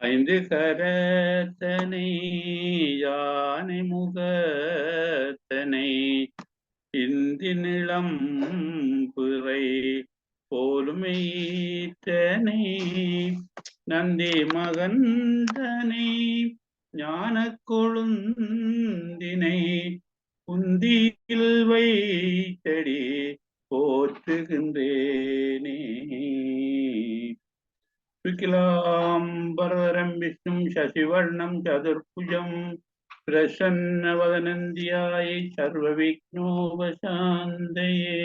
ஐந்து கரத்தனை யானை முகத்தனை இந்தி நிலம் பிறை போலுமெய்த்தனை நந்தி மகந்தனை ஞான கொழுந்தினை குந்தியில் வைத்தடி போற்றுகின்றேனே. சுக்லாம்பரதரம் விஷ்ணும் சசிவர்ணம் சதுர்புஜம் பிரசன்னவதனந்தியாயை சர்வ விக்னோபசாந்தயே.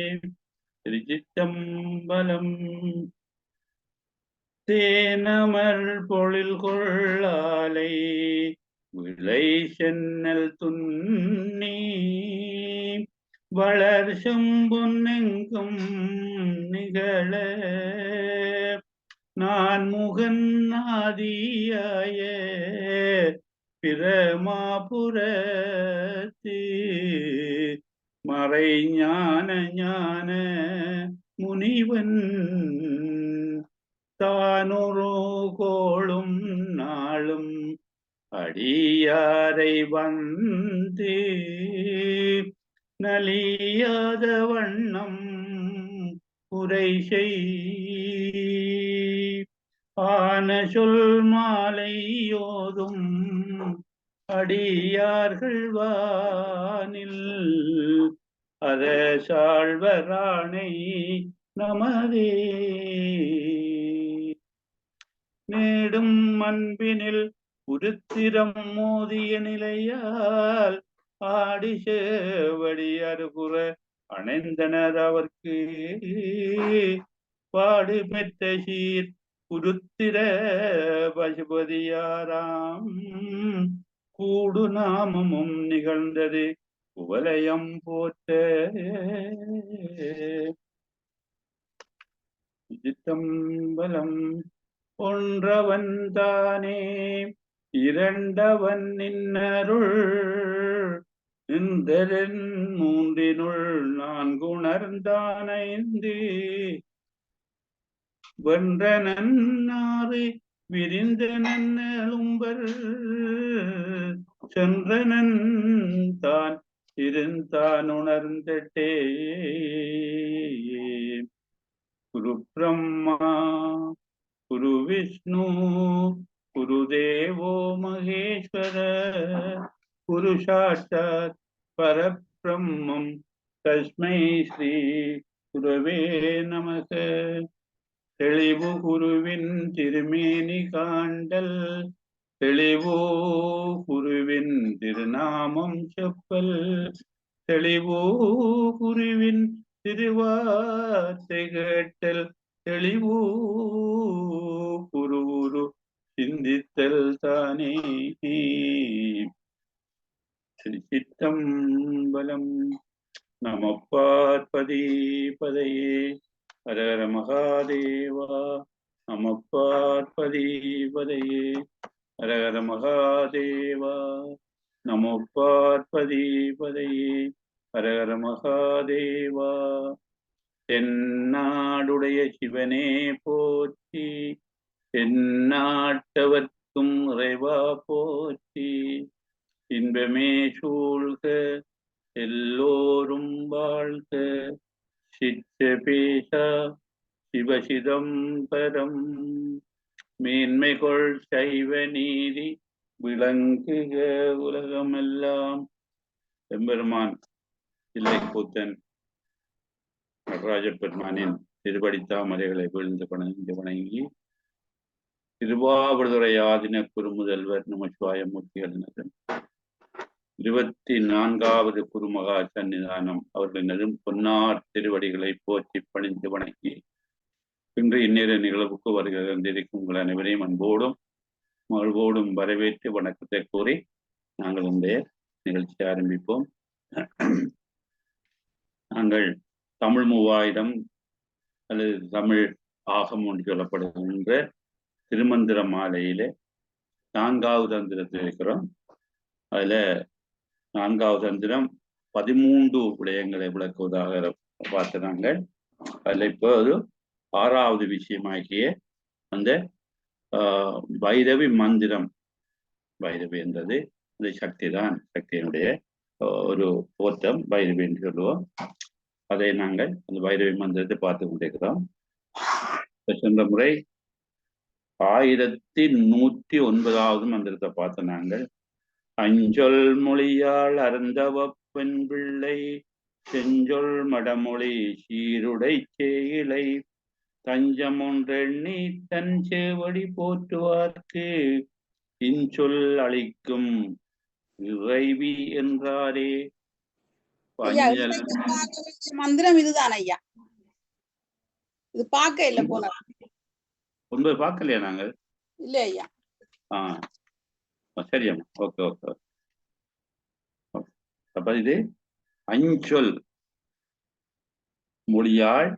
திருச்சிற்றம்பலம். தேனமர் பொழில் கொள்ளாலை விளை சென்னல் துன்னி வளர் செம்பொன்னெங்கும் நிகழ நான் முகன் ஆதியாய பிரமாபுரத்து மறை ஞான ஞான முனிவன் தானொரு கோளும் நாளும் அடியாரை வந்து நலியாத வண்ணம் உரை செய் ஆன சொல் மாலை யோதும் அடியார்கள் வானில் அத சாழ்வராணை நமதே. நேடும் அன்பினில் உருத்திரம் மோதிய நிலையால் ஆடி சேவடி அருகுற அணைந்தனர் அவர்க்கு பாடு பெற்ற சீர் உருத்திர பசுபதியாராம் கூடு நாமமும் நிகழ்ந்தது குவலயம் போற்ற. சித்தம்பலம். ஒன்றவன் தானே இரண்டவன் நின்னருள் இந்தரன் மூன்றினுள் நான்குணர்ந்தானைந்து வென்ற நன்னாறு விரிந்தனன் எழும்பர் சென்றனன் தான் இருந்தான் உணர்ந்தட்டே. குரு பிரம்மா குரு விஷ்ணு குரு தேவோ மகேஸ்வர குரு சாட்சாத் பரபிரம்மம் தஸ்மை ஸ்ரீ குரவே நமக. தெளிவு குருவின் திருமேனி காண்டல் தெளிவோ குருவின் திருநாமம் செப்பல் தெளிவோ குருவின் திருவார்த்தை கேட்டல் தெளிவோ குரு சிந்தித்தல் தானே. சித்தம்பலம். நம பார்வதி பதையே ஹர மகாதேவா. நம பார்வதி பதையே ஹர மகாதேவா. நமோ பார்வதி பதையே ஹர மகாதேவா. தென்னாடுடைய சிவனே போற்றி தென்னாட்டவர்க்கும் இறைவா போற்றி. இன்பமே சூழ்க எல்லோரும் வாழ்க சிற்றபேசா சிவசிதம்பரம். மேன்மைகொள் சைவ நீதி விளங்குக உலகமெல்லாம். எம்பெருமான் தில்லைக்கூத்தன் நடராஜ பெருமானின் திருவடித்தாமரைகளை வீழ்ந்து வணங்கி திருவாவடுதுறை ஆதின குருமுதல்வர் நமச்சிவாயமூர்த்திகளினதும் 24வது குருமகா சன்னிதானம் அவர்களினதும் பொன்னார் திருவடிகளை போற்றி பணிந்து வணங்கி இன்று இந்நேர நிகழ்வுக்கு வருகிற வந்திருக்கும் உங்கள் அனைவரையும் அன்போடும் மகிழ்வோடும் வரவேற்று வணக்கத்தை கூறி நாங்கள் இந்த நிகழ்ச்சி ஆரம்பிப்போம். நாங்கள் தமிழ் மூவாயிரம் அல்லது தமிழ் ஆகம் என்று சொல்லப்படுகின்ற திருமந்திர மாலையிலே 4வது தந்திரத்தில் இருக்கிறோம். அதுல 4வது தந்திரம் 13 விடயங்களை விளக்குவதாக பார்க்கிறாங்க. அதுல இப்போ 6வது விஷயமாகிய அந்த பைரவி மந்திரம். பைரவி என்றது இந்த சக்தி தான், சக்தியினுடைய ஒரு தோற்றம் பைரவி என்று சொல்லுவோம். அதை நாங்கள் அந்த பைரவி மந்திரத்தை பார்த்து கொண்டிருக்கிறோம். சென்ற முறை 1109வது மந்திரத்தை பார்த்த நாங்கள் அஞ்சொல் மொழியால் அருந்தவ பெண் பிள்ளை செஞ்சொல் மடமொழி சீருடை சேயிலை தஞ்சம் ஒன்றெண்ணி தன் சேவடி போற்றுவார்க்கு இன்சொல் அளிக்கும் இறைவி என்றாரே. மந்திரம் இதுதான் ஐயா. இது பார்க்க இல்ல போன ஒன்பது பார்க்கலையா நாங்கள்? இல்ல ஐயா. சரியாம்மா, ஓகே ஓகே. அப்ப இது அஞ்சொல் மொழியாள்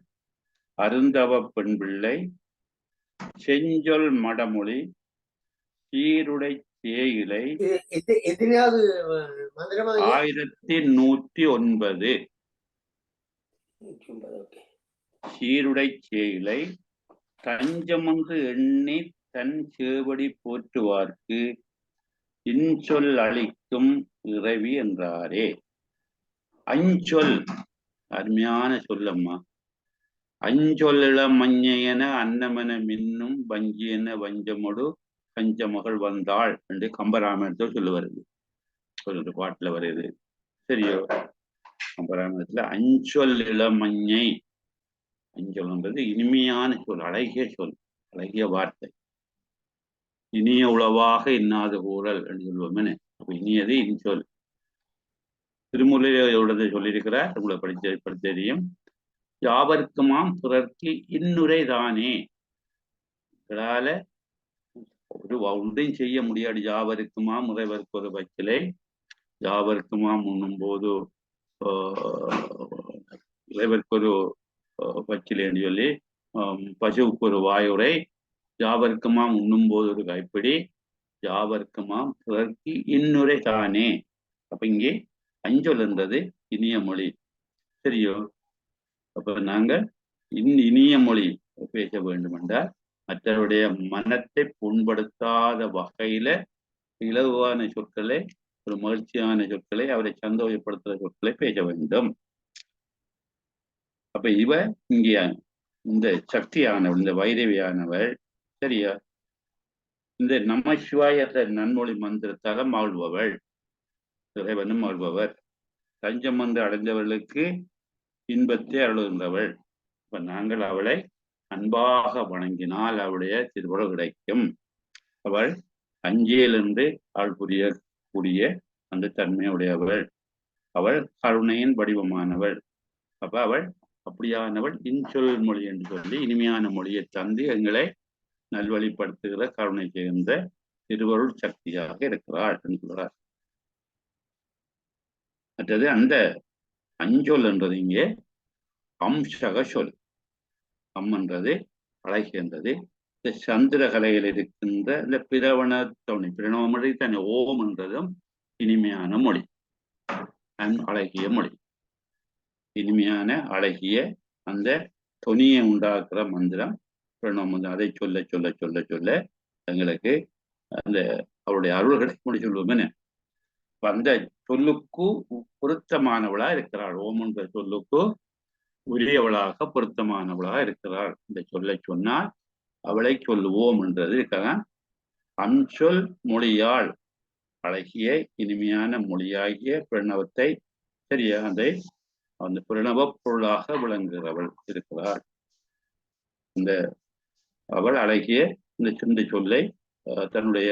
அருந்தவ பெண் பிள்ளை செஞ்சொல் மடமொழி சீருடை சேயிலை 1109 சீருடை சேயிலை தஞ்சமொன்று எண்ணி தன் சேவடி போற்றுவார்க்கு இன்சொல் அளிக்கும் இறைவி என்றாரே. அஞ்சொல் அருமையான சொல்லம்மா. அஞ்சொல்ல மஞ்சையன அன்னமன மின்னும் வஞ்சியன வஞ்சமொடு கஞ்ச மகள் வந்தாள் என்று கம்பராமாயணத்தில் சொல்ல வருது, சொல்ற பாட்டுல வருது. சரியோ? கம்பராமாயணத்துல அஞ்சொல் இளமஞ்சை, அஞ்சொல்ன்றது இனிமையான சொல், அழகிய சொல், அழகிய வார்த்தை. இனிய உளவாக இன்னாத கூறல் என்று சொல்லுவோமே, அப்ப இனியது இன்சொல். திருமுறையோட சொல்லியிருக்கிறார், உங்களை படித்த தெரியும். யாவர்க்குமாம் பிறர்க்கு இன்னுரை தானே. இதனால ஒரு ஒன்றையும் செய்ய முடியாது. யாவருக்குமாம் முறைவர்க்கு ஒரு வச்சிலை, யாவருக்குமாம் உண்ணும் போது இறைவருக்கு ஒரு வச்சிலை என்று சொல்லி, பசுவுக்கு ஒரு வாயுரை, யாவருக்குமாம் உண்ணும் போது ஒரு கைப்பிடி, யாவருக்குமாம் பிறர்க்கு இன்னுரை தானே. அப்ப இங்கே அஞ்சொல் என்றது இனிய மொழி. சரியோ? அப்ப நாங்கள் இனிய மொழி பேச வேண்டும் என்றால் மற்றவருடைய மனத்தை புண்படுத்தாத வகையில இலகுவான சொற்களை, ஒரு மகிழ்ச்சியான சொற்களை, அவரை சந்தோஷப்படுத்துகிற சொற்களை பேச வேண்டும். அப்ப இவ இங்கே இந்த சக்தியானவள், இந்த வைரவியானவள், சரியா, இந்த நமசிவாய நன்மொழி மந்திரத்தால மகிழ்பவள், இறைவனும் மகிழ்பவர். தஞ்சம் வந்து அடைந்தவர்களுக்கு இன்பத்தை அருளுகின்றவள். இப்ப நாங்கள் அவளை அன்பாக வணங்கினால் அவளுடைய திருவுருள் கிடைக்கும். அவள் அஞ்சேலிருந்து அவள் புரியக்கூடிய அந்த தன்மையுடையவள். அவள் கருணையின் வடிவமானவள். அப்ப அவள் அப்படியானவள் இன்சொல் மொழி என்று சொல்லி இனிமையான மொழியை தந்து எங்களை நல்வழிப்படுத்துகிற கருணை சேர்ந்த திருவருள் சக்தியாக இருக்கிறாள் என்று சொல்றார். மற்றது அந்த அஞ்சொல் என்றது இங்கே அம்சக சொல். என்றது அழகி என்றது இந்த சந்திரகலையில் இருக்கின்ற இந்த பிரவண தொனி, பிரணவ மொழி தனி. ஓம் என்றதும் இனிமையான மொழி, அழகிய மொழி, இனிமையான அழகிய அந்த தொனியை உண்டாக்குற மந்திரம் பிரணவ மந்திரம். அதை சொல்ல சொல்ல சொல்ல சொல்ல எங்களுக்கு அந்த அவருடைய அருள் கிடைக்கும் சொல்லுவோமே. அந்த சொல்லுக்கு பொருத்தமானவளா இருக்கிறாள். ஓம் என்ற சொல்லுக்கு உரியவளாக பொருத்தமானவளாக இருக்கிறாள். இந்த சொல்லை சொன்னால் அவளை சொல்லுவோம் என்றது இருக்கலாம். அஞ்சொல் மொழியாள் அழகிய இனிமையான மொழியாகிய பிரணவத்தை, சரியா, அதை அந்த பிரணவ பொருளாக விளங்குகிறவள் இருக்கிறாள். இந்த அவள் அழகிய இந்த சொல்லை தன்னுடைய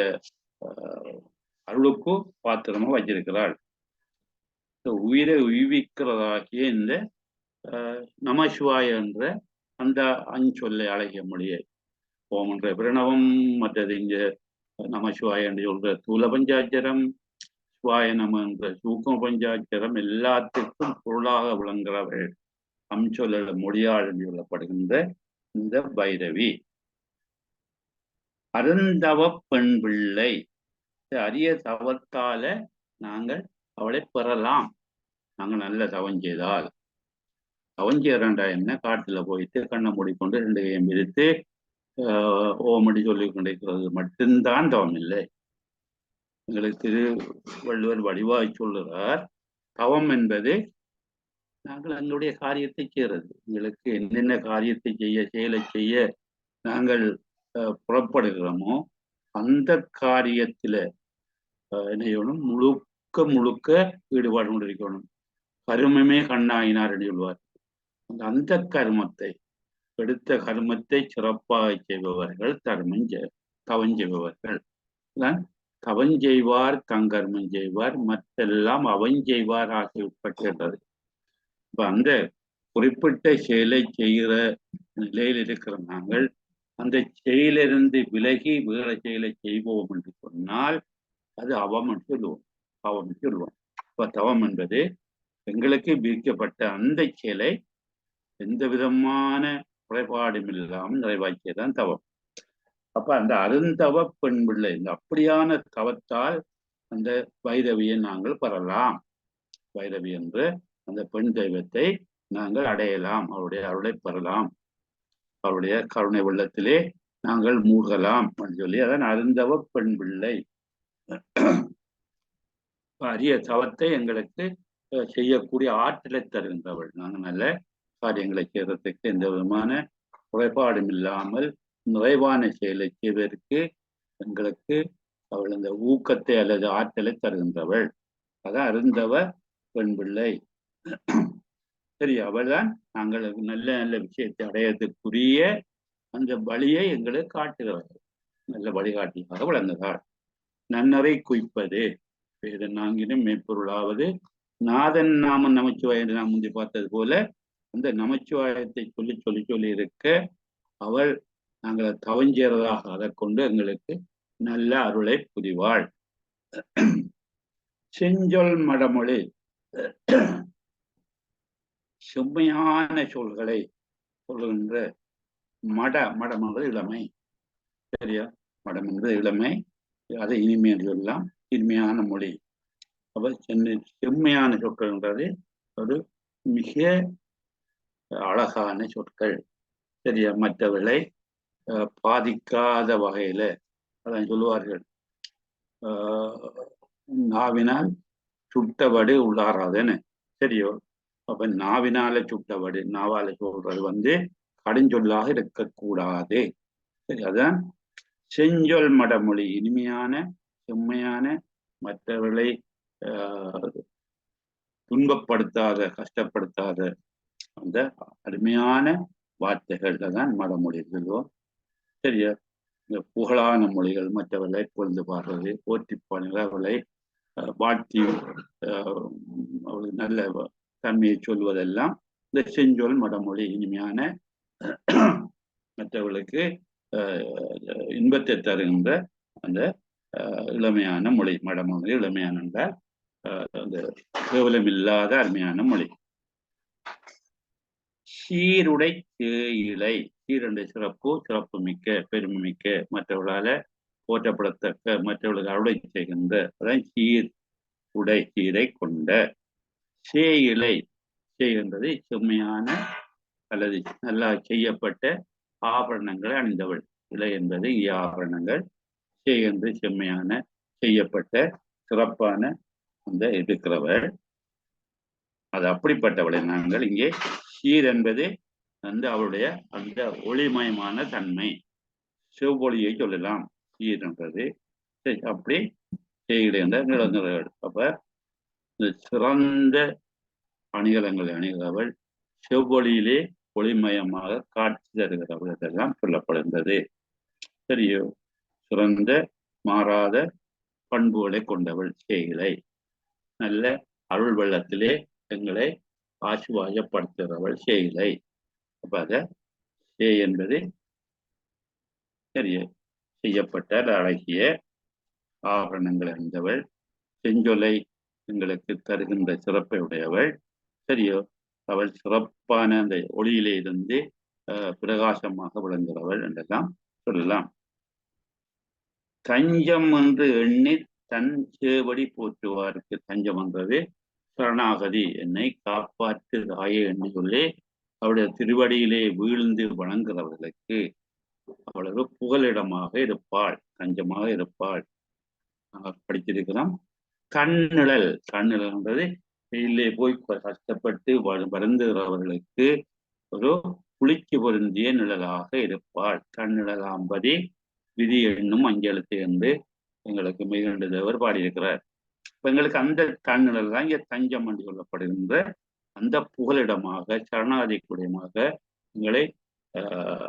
அருளுக்கு பாத்திரமா வச்சிருக்கிறாள். உயிரை உய்விக்கிறதாகிய இந்த நமசிவாய என்ற அந்த அஞ்சொல்லை அழகிய மொழியை, ஓம் என்ற பிரணவம், மற்றது இங்க நமசிவாய என்று சொல்ற தூல பஞ்சாட்சரம், சிவாய நம என்ற சூக்ம பஞ்சாட்சரம், எல்லாத்துக்கும் பொருளாக விளங்குகிறவள் அஞ்சொல்ல மொழியாள் என்று சொல்லப்படுகின்ற இந்த பைரவி. அருந்தவ பெண் பிள்ளை, அரிய தவத்தால நாங்கள் அவளை பெறலாம். நாங்கள் நல்ல தவம் செய்தால். தவம் செய்யறா என்ன, காட்டுல போயிட்டு கண்ணை மூடிக்கொண்டு 2 கையும் விரித்து ஓமடி சொல்லிக் கொண்டிருக்கிறது மட்டும்தான் தவம் இல்லை. எங்களுக்கு திருவள்ளுவர் வடிவாய் சொல்லுகிறார், தவம் என்பது நாங்கள் எங்களுடைய காரியத்தை செய்யறது. எங்களுக்கு என்னென்ன காரியத்தை செயலை செய்ய நாங்கள் புறப்படுகிறோமோ அந்த காரியத்துல என்ன செய்யணும், முழுக்க முழுக்க ஈடுபாடு கொண்டிருக்கணும். கருமமே கண்ணாயினார் என்று சொல்வார். அந்த கர்மத்தை, எடுத்த கர்மத்தை சிறப்பாக செய்பவர்கள் தவம் செய்பவர்கள். தவஞ்செய்வார் தங்கர்மம் செய்வார், மற்றெல்லாம் அவஞ்செய்வார் ஆசை உட்பட்டது. இப்ப அந்த குறிப்பிட்ட செயலை செய்கிற நிலையில் இருக்கிற நாங்கள் அந்த செயலிருந்து விலகி வேற செயலை செய்வோம் என்று சொன்னால் அது அவம் என்று சொல்லுவோம், பாவம் என்று சொல்லுவோம். இப்ப தவம் என்பது எங்களுக்கு விதிக்கப்பட்ட அந்த செயலை எந்த விதமான குறைபாடும் இல்லாமல் நிறைவாக்கியதான் தவம். அப்ப அந்த அருந்தவ பெண் பிள்ளை, இந்த அப்படியான தவத்தால் அந்த வைரவியை நாங்கள் பெறலாம். வைரவி என்று அந்த பெண் தெய்வத்தை நாங்கள் அடையலாம், அவருடைய அருளை பெறலாம், அவருடைய கருணை வெள்ளத்திலே நாங்கள் மூழ்கலாம் என்று சொல்லி அதான் அருந்தவ பெண் பிள்ளை. அரிய தவத்தை எங்களுக்கு செய்யக்கூடிய ஆற்றலை தருகின்றவள். நாங்கள் நல்ல காரியங்களை செய்வதற்கு எந்த விதமான குறைபாடும் இல்லாமல் நிறைவான செயலை செய்வதற்கு எங்களுக்கு அவள் அந்த ஊக்கத்தை அல்லது ஆற்றலை தருகின்றவள். அதான் அருந்தவ பெண் பிள்ளை. சரி, அவள் தான் நாங்கள் நல்ல நல்ல விஷயத்தை அடையறதுக்குரிய அந்த வழியை எங்களுக்கு காட்டுகிறாள், நல்ல வழிகாட்டியாக விளங்குகிறாள். நன்னரை குய்ப்பது வேத நான்கிலும் மெய்ப்பொருளாவது நாதன் நாம நமச்சிவாய என்று நாம் முந்தி பார்த்தது போல அந்த நமச்சிவாயத்தை சொல்லி சொல்லி சொல்லி இருக்க அவள் நாங்கள் தவஞ்சேறதாக அதை கொண்டு எங்களுக்கு நல்ல அருளை புரிவாள். செஞ்சொல் மடமொழி, செம்மையான சொல்களை சொல்லுகின்ற மடம் என்பது இளமை. சரியா? மடம் என்பது இளமை, அதை இனிமை என்று சொல்லலாம், இனிமையான மொழி. அப்ப செம்மையான சொற்கள்ன்றது ஒரு மிக அழகான சொற்கள். சரியா? மற்றவர்களை பாதிக்காத வகையில அதான் சொல்லுவார்கள், நாவினால் சுட்டவடு உள்ளாராதுன்னு. சரியோ? அப்ப நாவினால சுட்டவடு, நாவால சொல்றது கடுஞ்சொல்லாக இருக்கக்கூடாது. சரி, அதான் செஞ்சொல் மடமொழி, இனிமையான செம்மையான மற்றவர்களை துன்பப்படுத்தாத கஷ்டப்படுத்தாத அந்த அருமையான வார்த்தைகள் தான் மடமொழி சொல்லுவோம். சரியா? இந்த புகழான மொழிகள், மற்றவர்களை புகழ்ந்து பாடுறது, போற்றி பாடுகள், அவர்களை வாழ்த்தி நல்ல தன்மையை சொல்வதெல்லாம் இந்த செஞ்சொல் மடமொழி. இனிமையான மற்றவர்களுக்கு இன்பத்தை தருகின்ற அந்த இளமையான மொழி. மடமொழி இளமையான என்றால் அந்த கேவலம் இல்லாத அருமையான மொழி. சீருடை தேயிலை, சீர் என்ற சிறப்பு மிக்க, பெருமை மிக்க, மற்றவர்களால போற்றப்படத்தக்க, மற்றவர்களுக்கு அருளை செய்கின்ற, அதான் சீர் உடை, சீரை கொண்ட. சேயிலை செய்கின்றது செம்மையான அல்லது நல்லா செய்யப்பட்ட ஆபரணங்களை அணிந்தவள். இலை என்பது ஆபரணங்கள், செய்கின்ற செம்மையான செய்யப்பட்ட சிறப்பான அந்த இருக்கிறவள். அது அப்படிப்பட்டவளை நாங்கள் இங்கே சீர் என்பது அவளுடைய அந்த ஒளிமயமான தன்மை, செவ்வொளியை சொல்லலாம். சீர் என்றது அப்படி செய்கின்ற நிலநிறங்கள். அப்ப இந்த சிறந்த அணிகலங்களை அணிகிறவள், செவ்வொளியிலே ஒளிமயமாக காட்சி தருகிறவள் என்றெல்லாம் சொல்லப்படுகின்றது. சரியோ? சிறந்த மாறாத பண்புகளை கொண்டவள் சேயிலை, நல்ல அருள் வெள்ளத்திலே எங்களை ஆசுவாயப்படுத்துகிறவள் சேயிலை. அப்ப அத சே என்பது சரிய செய்யப்பட்ட அழகிய ஆபரணங்கள் அணிந்தவள், செஞ்சொலை எங்களுக்கு தருகின்ற சிறப்பை உடையவள். சரியோ? அவள் சிறப்பான அந்த ஒளியிலே இருந்து பிரகாசமாக விளங்குகிறவள் என்றெல்லாம் சொல்லலாம். தஞ்சம் என்று எண்ணி தன் சேவடி போற்றுவாருக்கு, தஞ்சம் என்றது சரணாகதி, என்னை காப்பாற்று தாயே என்று சொல்லி அவருடைய திருவடியிலே வீழ்ந்து வணங்குகிறவர்களுக்கு அவ்வளவு புகலிடமாக இருப்பாள், தஞ்சமாக இருப்பாள். படிச்சிருக்கிறோம். கண்ணிழல், கண்ணிழல் என்பது வெயிலே போய் கஷ்டப்பட்டு வருந்துகிறவர்களுக்கு ஒரு குளிக்கு பொருந்திய நிழலாக இருப்பாள். கண்ணிழலாம்பதி விதி என்னும் அஞ்செழுத்து என்று எங்களுக்கு மிகுந்த தேவர் பாடியிருக்கிறார். இப்ப எங்களுக்கு அந்த கண்ணிழல் தான் இங்க தஞ்சம் என்று சொல்லப்படுகின்ற அந்த புகலிடமாக, சரணாதிக்குடையமாக எங்களை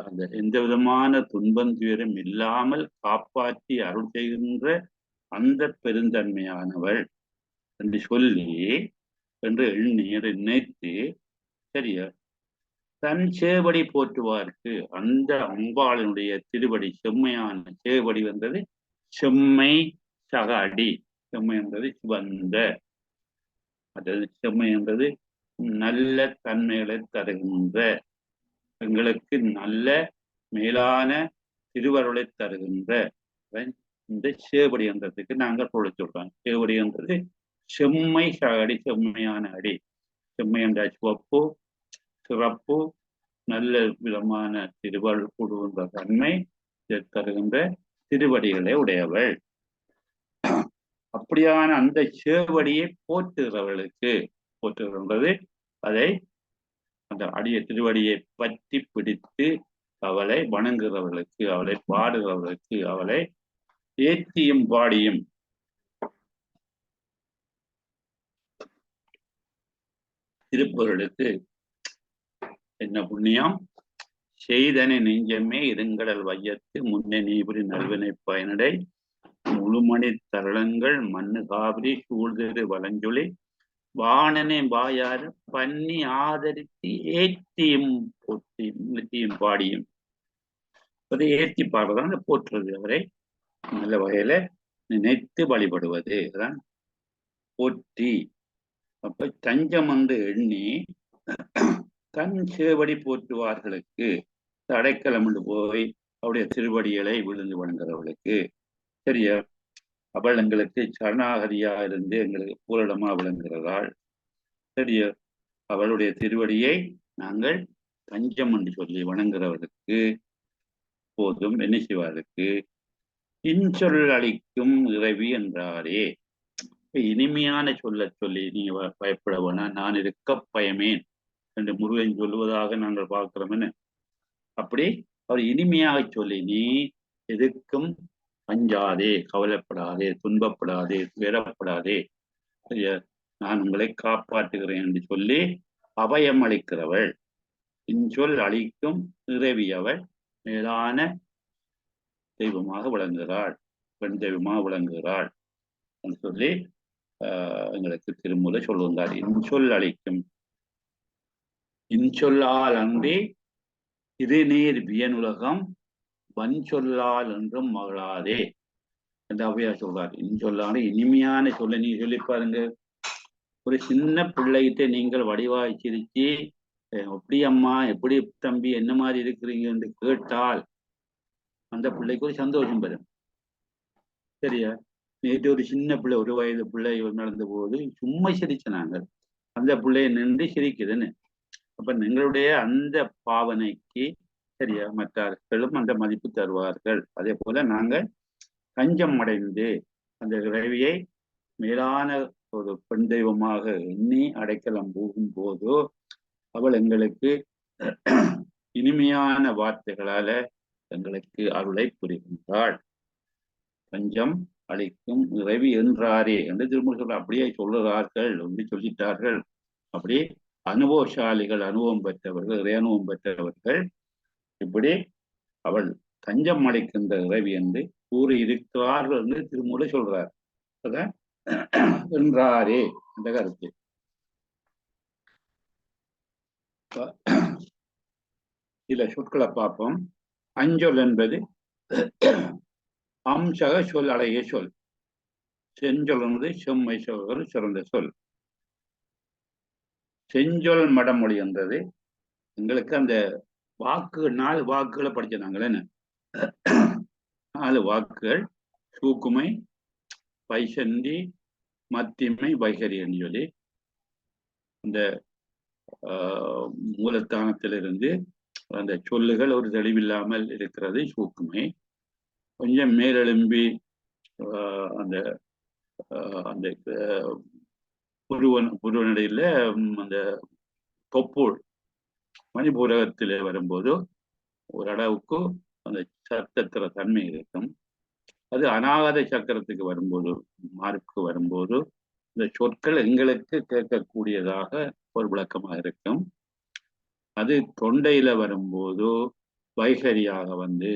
அந்த எந்த விதமான துன்பம் துயரம் இல்லாமல் காப்பாற்றி அருள் செய்கின்ற அந்த பெருந்தன்மையானவள் என்று சொல்லி என்று எண்ணி நினைத்து, சரியா, தன் சேவடி போற்றுவார்க்கு அந்த அம்பாளினுடைய திருவடி, செம்மையான சேவடி வந்தது செம்மை சக அடி. செம்மை என்பது சிவந்த, அதாவது செம்மை என்பது நல்ல தன்மைகளை தருகின்ற, எங்களுக்கு நல்ல மேலான திருவருளை தருகின்ற இந்த சேவடி என்றதுக்கு நாங்கள் பொருள் சொல்றோம். சேவடி என்றது செம்மை சகடி, செம்மையான அடி. செம்மை என்ற சிவப்பு, சிறப்பு, நல்ல விதமான திருவருள் கூடுகின்ற தன்மை தருகின்ற திருவடிகளை உடையவள். அப்படியான அந்த சேவடியை போற்றுகிறவர்களுக்கு, போற்றுகின்றது அதை அந்த அடிய திருவடியை பற்றி பிடித்து அவளை வணங்குகிறவர்களுக்கு, அவளை பாடுகிறவர்களுக்கு, அவளை ஏற்றியும் பாடியும் திருப்பவர்களுக்கு என்ன புண்ணியம்? செய்தனை நெஞ்சமே இருங்கடல் வையத்து முன்னே நீபுரி நல்வினை பயனடை முழுமணி தரளங்கள் மண்ணு காவிரி சூழ்திரு வளஞ்சொலி வாணனை வாயாறு பண்ணி ஆதரித்து ஏற்றியும் போற்றியும் பாடியும். அதை ஏற்றி பாடுறதான் போற்றுறது, அவரை நல்ல வகையில நினைத்து வழிபடுவது அதான் போற்றி. அப்ப தஞ்சம் வந்து எண்ணி தன் சேவடி போற்றுவார்களுக்கு, அடைக்கலம் போய் அவருடைய திருவடிகளை விழுந்து வணங்குறவர்களுக்கு, சரியா, அவள் எங்களுக்கு சரணாகதியா இருந்து எங்களுக்கு பூரணமா விளங்குகிறாள். சரியா, அவளுடைய திருவடியை நாங்கள் தஞ்சம் என்று சொல்லி வணங்குறவர்களுக்கு போதும் என்ன செய்வார்களுக்கு இன்சொல் அளிக்கும் இறைவி என்றாரே. இனிமையான சொல்ல சொல்லி நீங்க பயப்பட வேணாம், நான் இருக்க பயமேன் என்று முருகன் சொல்லுவதாக நாங்கள் பார்க்கிறோம். என்ன அப்படி அவர் இனிமையாக சொல்லி, நீ எதுக்கும் அஞ்சாதே, கவலைப்படாதே, துன்பப்படாதே, துயரப்படாதே, நான் உங்களை காப்பாற்றுகிறேன் என்று சொல்லி அபயம் அளிக்கிறவள், இன்சொல் அளிக்கும் இறைவி அவள் மேலான தெய்வமாக விளங்குகிறாள், பெண் தெய்வமாக விளங்குகிறாள் என்று சொல்லி எங்களுக்கு திருமுறை சொல்லுகிறார். இன்சொல் அளிக்கும், இன்சொல்லால் அன்றி இருநீர் வியனுலகம் வன்சொல்லால் என்றும் மகளாதே என்று அவையார் சொல்றார். இன்சொல்லான இனிமையான சொல்ல நீ சொல்லி பாருங்க. ஒரு சின்ன பிள்ளைகிட்ட நீங்கள் வடிவாய் சிரிச்சு எப்படி அம்மா, எப்படி தம்பி, என்ன மாதிரி இருக்கிறீங்க என்று கேட்டால் அந்த பிள்ளைக்கு ஒரு சந்தோஷம் வரும். சரியா, நேற்று ஒரு சின்ன பிள்ளை, ஒரு வயது பிள்ளை நடந்த போது சும்மா சிரிச்சனாங்க, அந்த பிள்ளைய நின்று சிரிக்குதுன்னு. அப்ப எங்களுடைய அந்த பாவனைக்கு சரியா மற்றவர்களும் அந்த மதிப்பு தருவார்கள். அதே போல நாங்கள் தஞ்சம் அடைந்து அந்த இறைவியை மேலான ஒரு பெண் தெய்வமாக எண்ணி அடைக்கலம் போகும் போதோ அவள் எங்களுக்கு இனிமையான வார்த்தைகளால எங்களுக்கு அருளை புரிகின்றாள். தஞ்சம் அளிக்கும் இறைவி என்றாரே என்று திரும்ப சொல்ற, அப்படியே சொல்லுகிறார்கள், அப்படி சொல்லிட்டார்கள். அப்படி அனுபவசாலிகள், அனுபவம் பெற்றவர்கள், இறை அனுபவம் பெற்றவர்கள் இப்படி அவள் தஞ்சம் அளிக்கின்ற இறைவி என்று கூறி இருக்கிறார்கள் என்று திருமூல சொல்றார். அதான் என்றாரே அந்த கருத்து. சில சொற்களை பார்ப்போம். அஞ்சொல் என்பது அம்சக சொல், அழகிய சொல். செஞ்சொல் என்பது செம்மை சொல், சிறந்த சொல். செஞ்சொல் மடமொழி என்றது எங்களுக்கு அந்த வாக்கு 4 வாக்குகளை படிச்சிருந்தாங்களே, 4 வாக்குகள் சூக்குமை, பைசந்தி, மத்திமை, வைகரி என்று சொல்லி இந்த மூலஸ்தானத்திலிருந்து அந்த சொல்லுகள் ஒரு தெளிவில்லாமல் இருக்கிறது சூக்குமை. கொஞ்சம் மேலெழும்பி அந்த அந்த புருவனடையில அந்த தொப்புள் மணிபூரகத்திலே வரும்போது ஓரளவுக்கு அந்த சத்தத்திற தன்மை இருக்கும். அது அநாகத சக்கரத்துக்கு வரும்போது, மார்க்கு வரும்போது இந்த சொற்கள் எங்களுக்கு கேட்கக்கூடியதாக ஒரு விளக்கமாக இருக்கும். அது தொண்டையில வரும்போது வைகரியாக வந்து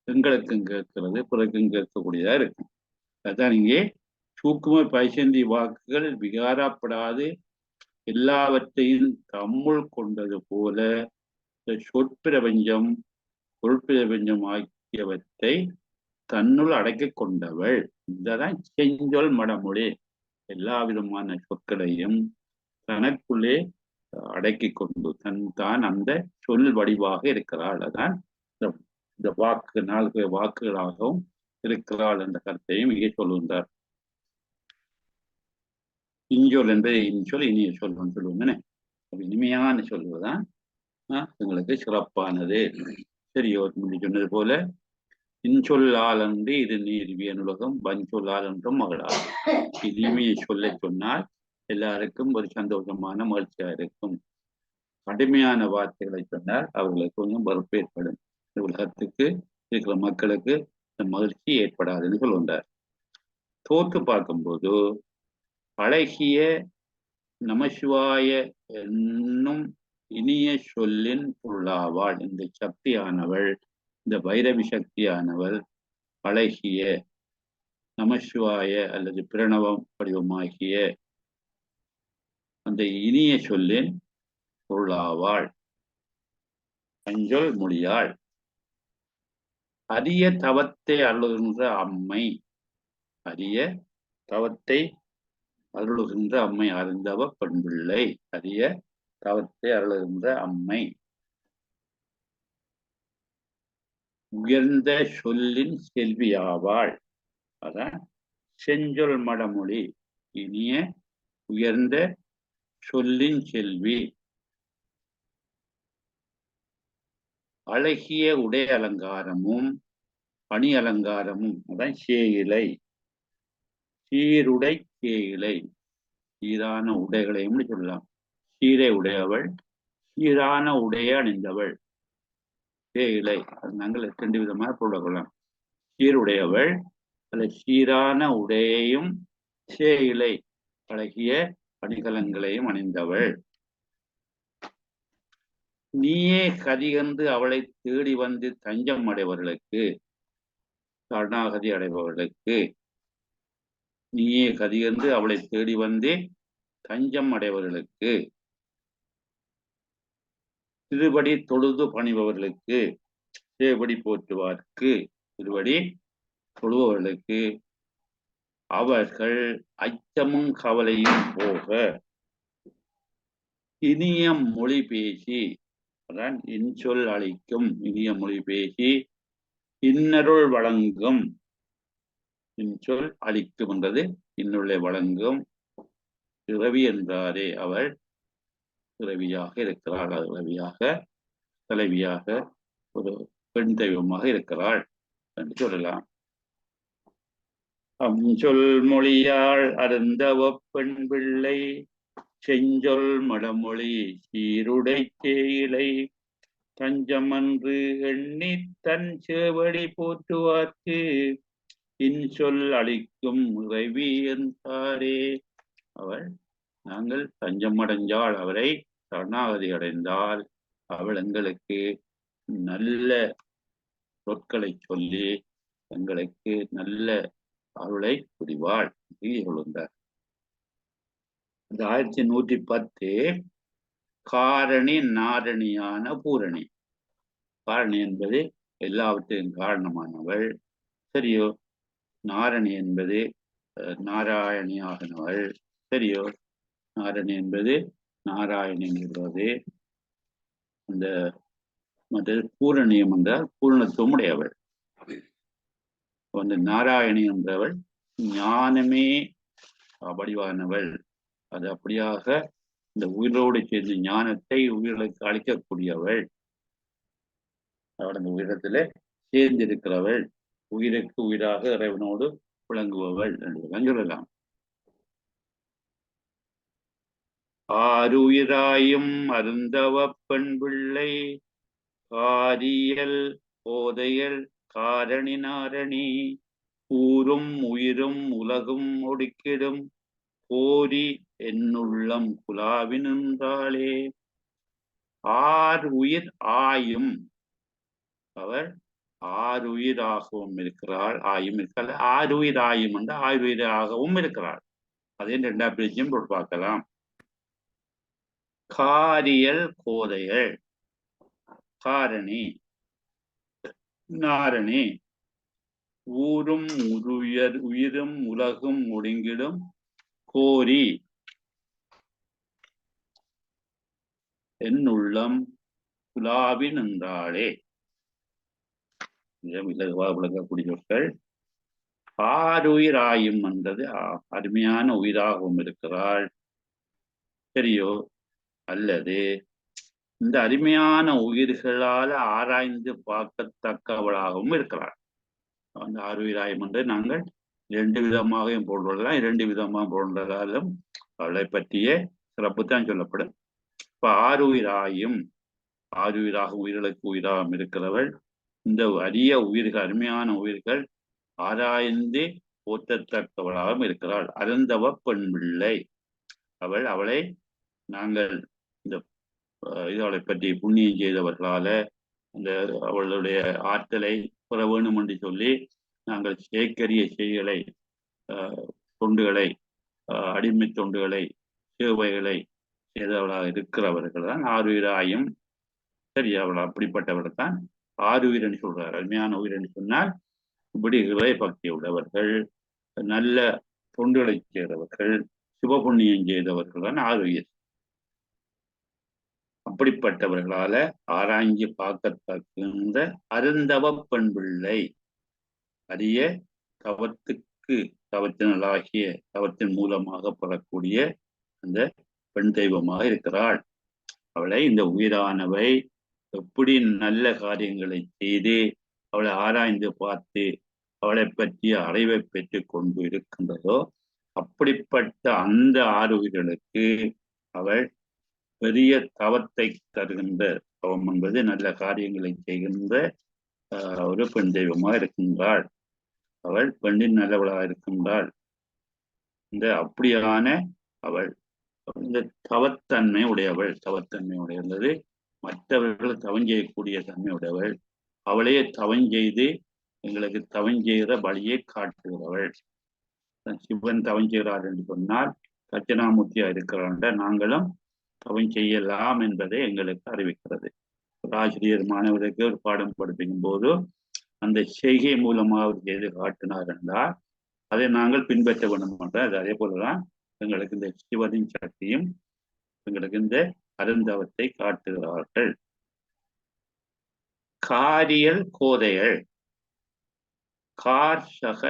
எங்களுக்கும் கேட்கிறது, பிறக்கும் கேட்கக்கூடியதா இருக்கும். அதுதான் இங்கே சூக்கும பைசந்தி வாக்குகள் விகாரப்படாது எல்லாவற்றையும் தம்முள் கொண்டது போல சொற்பிரபஞ்சம் பொருட்பிரபஞ்சம் ஆகியவற்றை தன்னுள் அடக்கிக் கொண்டவள். இதுதான் செஞ்சொல் மடமொழி. எல்லா விதமான சொற்களையும் தனக்குள்ளே அடக்கி கொண்டு தான் அந்த சொல் வடிவாக இருக்கிறாள். அதான் இந்த வாக்கு 4 வாக்குகளாகவும் இருக்கிறாள் என்ற கருத்தையும் இங்கே சொல்லுகின்றார். இஞ்சொல் என்பது இன்சொல், இனிய சொல்லுன்னு சொல்லுவோங்கன்னு. இனிமையான சொல்வதுதான் எங்களுக்கு சிறப்பானது. சரியோ சொன்னது போல இன்சொல்லால் அன்று இது நீர்வியனுலகம் வஞ்சொல்லால் என்றும் மகளால். இனிமையை சொல்ல சொன்னால் எல்லாருக்கும் ஒரு சந்தோஷமான மகிழ்ச்சியா இருக்கும். கடுமையான வார்த்தைகளை சொன்னால் அவர்களுக்கு கொஞ்சம் வெறுப்பு ஏற்படும். உலகத்துக்கு இருக்கிற மக்களுக்கு மகிழ்ச்சி ஏற்படாதுன்னு சொல்லுகின்றார். தோற்று பார்க்கும்போது அழகிய நமசிவாய என்னும் இனிய சொல்லின் பொருளாவாள். இந்த சக்தியானவள், இந்த பைரவி சக்தியானவள் அழகிய நமசிவாய அல்லது பிரணவம் வடிவமாகிய அந்த இனிய சொல்லின் பொருளாவாள், அஞ்சொல் மொழியாள். அரிய தவத்தை அருளுகின்ற அம்மை, அரிய தவத்தை அருளுகின்ற அம்மை, அருந்தவ பெண்பிள்ளை, அரிய தவத்தை அருளுகின்ற அம்மை, உயர்ந்த சொல்லின் செல்வியாவாள். அதான் செஞ்சொல் மடமொழி, இனிய உயர்ந்த சொல்லின் செல்வி. அழகிய உடை அலங்காரமும் அணி அலங்காரமும், அதான் சேயிலை, சீருடை சேயிலை, சீரான உடைகளையும் சொல்லலாம். சீரை உடையவள், சீரான உடைய அணிந்தவள். சேயிலை நாங்கள் 2 விதமாக பொருள் கொள்ளலாம். சீருடையவள் அல்ல சீரான உடையையும், சேயிலை அழகிய அணிகலங்களையும் அணிந்தவள். நீயே கதிகந்து அவளை தேடி வந்து தஞ்சம் அடைபவர்களுக்கு, சரணாகதி அடைபவர்களுக்கு, நீயே கதிகந்து அவளை தேடி வந்து தஞ்சம் அடைபவர்களுக்கு, திருபடி தொழுது பணிபவர்களுக்கு, சேவடி போற்றுவார்க்கு, திருபடி தொழுபவர்களுக்கு, அவர்கள் அச்சமும் கவலையும் போக இனிய மொழி பேசி, அதான் இன்சொல் அளிக்கும் இனிய மொழி பேசி இன்னருள் வழங்கும். இன்சொல் அளிக்கும் என்றது இன்னுள்ளே வழங்கும். பிறவி என்றாரே அவள் பிறவியாக இருக்கிறாள். பிறவியாக தலைவியாக ஒரு பெண் தெய்வமாக இருக்கிறாள் என்று சொல்லலாம். அஞ்சொல் மொழியாள் அருந்தவ பெண் பிள்ளை, செஞ்சொல் மடமொழி சீருடை சேயிலை, தஞ்சமன்று எண்ணி தன் சேவடி போற்றுவார்க்கு, இன்சொல் அளிக்கும் இறைவி என்றாரே. அவள் நாங்கள் தஞ்சம் அடைஞ்சால், அவரை சரணாகதி அடைந்தால் அவள் எங்களுக்கு நல்ல சொற்களை சொல்லி எங்களுக்கு நல்ல அருளை புரிவாள் சொல்லுகிறார். 1110 காரணி நாரணியான பூரணி. காரணி என்பது எல்லாவற்றையும் காரணமானவள். சரியோ. நாரணி என்பது நாராயணியாகனவள். சரியோ. நாரணி என்பது நாராயணி என்பது அந்த மற்றது பூரணியம் என்றால் பூரணத்துவம் உடையவள். அந்த நாராயணி என்றவள் ஞானமே வடிவானவள். அது அப்படியாக இந்த உயிரோடு சேர்ந்த ஞானத்தை உயிர்களுக்கு அளிக்கக்கூடியவள். அவள் அந்த உயிரத்திலே சேர்ந்திருக்கிறவள், உயிருக்கு உயிராக இறைவனோடு விளங்குபவள் என்று சொல்லலாம். ஆருயிராயும் அருந்தவ பெண் பிள்ளை காரியல் போதையல் காரணி நாரணி ஊரும் உயிரும் உலகும் ஒடுக்கிடும் கோரி என்னுள்ளம் குலாவி நின்றாளே. ஆர் உயிர் ஆயும், அவர் ஆறுயிராகவும் இருக்கிறாள், ஆயும் இருக்கிறாள். ஆறுயிர் ஆயும் என்று ஆறுயிராகவும் இருக்கிறாள். அதையும் ரெண்டா பிரிச்சும் போட்டு பார்க்கலாம். காரியல் கோதையல், காரணி நாரணி ஊரும் உயிரும் உலகும் ஒடுங்கிடும் கோரி என்னுள்ளம் குலாவி நின்றாளே. விளக்கக்கூடிய சொற்கள். ஆறுயிராயும் என்றது அருமையான உயிராகவும் இருக்கிறாள், சரியோ? அல்லது இந்த அருமையான உயிர்களால் ஆராய்ந்து பார்க்கத்தக்கவளாகவும் இருக்கிறாள். அந்த ஆறுயிராயும் என்று நாங்கள் இரண்டு விதமாகவும் போடுறதெல்லாம், இரண்டு விதமாக போன்றதாலும் அவளை பற்றிய சிறப்பு தான் சொல்லப்படும். இப்ப ஆறுயிராயும், ஆறுயிராக உயிர்களுக்கு உயிராகவும் இருக்கிறவள், இந்த அரிய உயிர்கள், அருமையான உயிர்கள் ஆராய்ந்து போற்றத்தக்கவளாகவும் இருக்கிறாள். அருந்தவ பெண் பிள்ளை, அவளை நாங்கள் இந்த அவளை பற்றி புண்ணியம் செய்தவர்களால அந்த அவளுடைய ஆற்றலை பெற வேணும் என்று சொல்லி நாங்கள் சேக்கரிய செய்களை, தொண்டுகளை, அடிமை தொண்டுகளை, சேவைகளை செய்தவளாக இருக்கிறவர்கள் தான் ஆறுயிராயும். சரி, அவள் அப்படிப்பட்டவர்கள் தான் ஆறுயிர் என்று சொல்றார். அருமையான உயிர் என்று சொன்னால் இப்படி இறை பக்தி உள்ளவர்கள், நல்ல தொண்டுகளை செய்தவர்கள், சிவபுண்ணியம் செய்தவர்கள் தான் ஆறுயிர். அப்படிப்பட்டவர்களால ஆராய்ச்சி பார்க்கத்தக்கின்ற அருந்தவ பெண் பிள்ளை, அரிய தவத்தினலாகிய தவத்தின் மூலமாக பெறக்கூடிய அந்த பெண் தெய்வமாக இருக்கிறாள். அவளை இந்த உயிரானவை எப்படி நல்ல காரியங்களை செய்து அவளை ஆராய்ந்து பார்த்து அவளை பற்றிய அறிவை பெற்று கொண்டு இருக்கின்றதோ, அப்படிப்பட்ட அந்த ஆறுயிர்களுக்கு அவள் பெரிய தவத்தை தருகின்ற, தவம் என்பது நல்ல காரியங்களை செய்கின்ற ஒரு பெண் தெய்வமாக இருக்கின்றாள். அவள் பெண்ணின் நல்லவளாக இருக்கின்றாள். இந்த அப்படியான அவள் இந்த தவத்தன்மை உடையவள், தவத்தன்மை உடையது மற்றவர்கள் தவம் செய்யக்கூடிய தன்மை உடையவள். அவளையே தவம் செய்து எங்களுக்கு தவம் செய்கிற வழியை காட்டுகிறவள். சிவன் தவம் செய்கிறார் என்று சொன்னால் தட்சிணாமூர்த்தியா இருக்கிறாண்ட நாங்களும் தவம் செய்யலாம் என்பதை எங்களுக்கு அறிவிக்கிறது. ஆசிரியர் மாணவருக்கு ஒரு பாடம் படிப்பிக்கும் போது அந்த செய்கை மூலமாக அவர் செய்து காட்டினார் என்றால் அதை நாங்கள் பின்பற்ற வேண்டும் என்றால் அதே போலதான் எங்களுக்கு இந்த சிவனின் சக்தியும் எங்களுக்கு இந்த அருந்தவத்தை காட்டுகிறார்கள். காரியல் கோதையல், கார் சக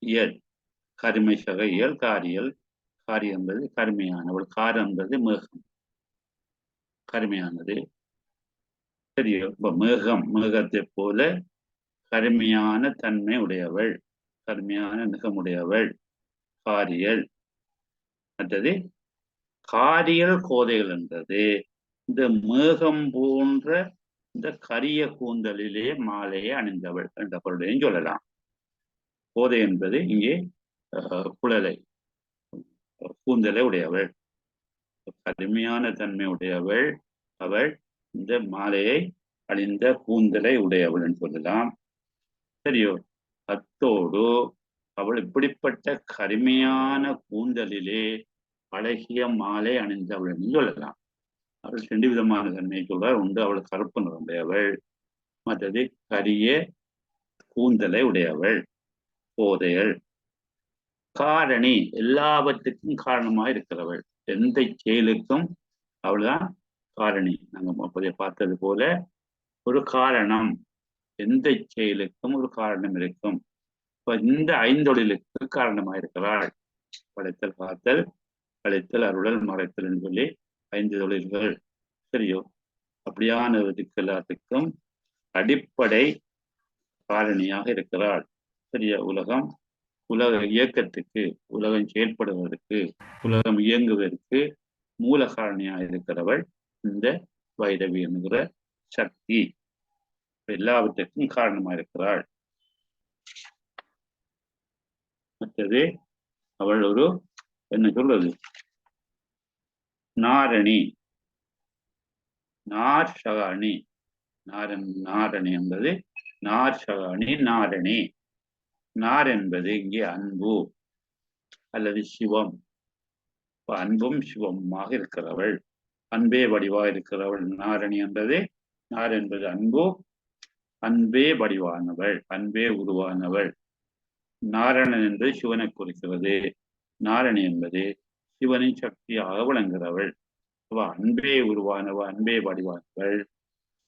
இயல், கருமை சக இயல், காரியல், காரி என்பது கருமையானவள், கார் என்பது மேகம், கருமையானது. சரியோ? இப்ப மேகத்தை போல கருமையான தன்மை உடையவள், கருமையான நிகமுடையவள் காரியல். மற்றது காரியல் கோதைகள் என்றது இந்த மேகம் போன்ற இந்த கரிய கூந்தலிலே மாலையை அணிந்தவள் என்ற பொருளையும் சொல்லலாம். கோதை என்பது இங்கே குழலை, கூந்தலை உடையவள், கடுமையான தன்மை உடையவள். அவள் இந்த மாலையை அணிந்த கூந்தலை உடையவள் என்று சொல்லலாம். சரியோ? அத்தோடு அவள் இப்படிப்பட்ட கருமையான கூந்தலிலே அழகிய மாலை அணிந்தவள் என்று சொல்லலாம். அவள் ரெண்டு விதமான தன்மையை சொல்றார். ஒன்று அவள் கருப்பு நிறமுடையவள், மற்றது கரிய கூந்தலை உடையவள், கோதையள். காரணி, எல்லாவற்றுக்கும் காரணமாக இருக்கிறவள், எந்த செயலுக்கும் அவள்தான் காரணி. நாங்கள் அப்போதைய பார்த்தது போல ஒரு காரணம், எந்த செயலுக்கும் ஒரு காரணம் இருக்கும். இப்ப இந்த ஐந்தொழிலுக்கு காரணமாக இருக்கிறாள். படைத்தல், காத்தல், அழைத்தல், அருளல், மறைத்தல் என்று சொல்லி 5 தொழில்கள். சரியோ? அப்படியானதுக்கு எல்லாத்துக்கும் அடிப்படை காரணியாக இருக்கிறாள். சரியா? உலக இயக்கத்துக்கு, உலகம் செயல்படுவதற்கு, உலகம் இயங்குவதற்கு மூல காரணியாக இருக்கிறவள் இந்த வைரவி என்கிற சக்தி. எல்லாவற்றுக்கும் காரணமாக இருக்கிறாள். மற்றது அவள் ஒரு என்ன சொல்றது, நாரணி, நார்ஷகாணி. நாரணி என்பது நார்ஷகாணி, நாரணி. நார் என்பது இங்கே அன்பு அல்லது சிவம். அன்பும் சிவமாக இருக்கிறவள், அன்பே வடிவாக இருக்கிறவள் நாரணி என்பது. நார் என்பது அன்பு, அன்பே வடிவானவள், அன்பே உருவானவள். நாரணன் என்பது சிவனை குறிக்கிறது. நாரணி என்பது சிவனின் சக்தியாக விளங்குகிறவள். அன்பே உருவானவள், அன்பே வடிவானவள்,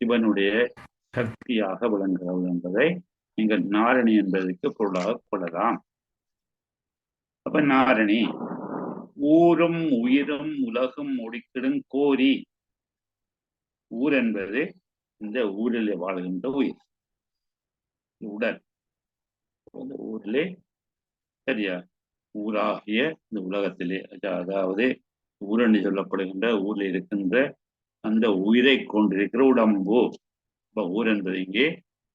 சிவனுடைய சக்தியாக விளங்குகிறவள் என்பதை நீங்கள் நாரணி என்பதற்கு பொருளாக கொள்ளலாம். அப்ப நாரணி ஊரும் உயிரும் உலகம் ஒடிக்கிடும் கோரி. ஊர் என்பது இந்த ஊரில் வாழ்கின்ற உயிர், உடல். இந்த ஊரிலே சரியா ஊராகிய இந்த உலகத்திலே, அதாவது ஊரென்று சொல்லப்படுகின்ற ஊரில் இருக்கின்ற அந்த உயிரை கொண்டிருக்கிற உடம்பு. இப்ப ஊர் என்பது இங்கே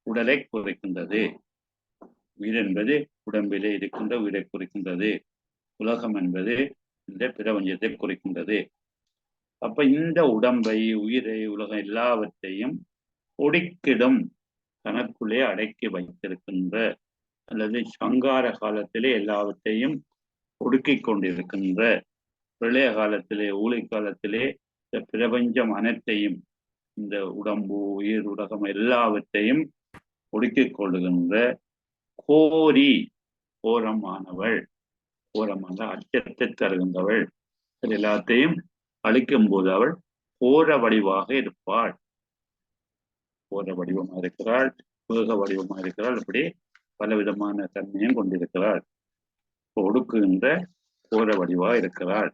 உடலை குறிக்கின்றது. உயிர் என்பது உடம்பிலே இருக்கின்ற உயிரை குறிக்கின்றது. உலகம் என்பது இந்த பிரபஞ்சத்தை குறிக்கின்றது. அப்ப இந்த உடம்பை, உயிரை, உலகம் எல்லாவற்றையும் ஒடுக்கிடும், தனக்குள்ளே அடக்கி வைத்திருக்கின்ற, அல்லது சங்கார காலத்திலே எல்லாவற்றையும் ஒடுக்கி கொண்டிருக்கின்ற, பிரளய காலத்திலே, ஊழி காலத்திலே இந்த பிரபஞ்சம் அனைத்தையும், இந்த உடம்பு, உயிர், உலகம் எல்லாவற்றையும் ஒடுக்கிக் கொள்ளுகின்ற கோரி, கோரமானவள், கோரமான அச்சத்தை தருகின்றவள். எல்லாத்தையும் அழிக்கும் போது அவள் கோர வடிவாக இருப்பாள். கோர வடிவமாக இருக்கிறாள், வேக வடிவமாக இருக்கிறாள். இப்படி பலவிதமான தன்மையும் கொண்டிருக்கிறாள். ஒடுக்குகின்ற கோர வடிவாக இருக்கிறாள்.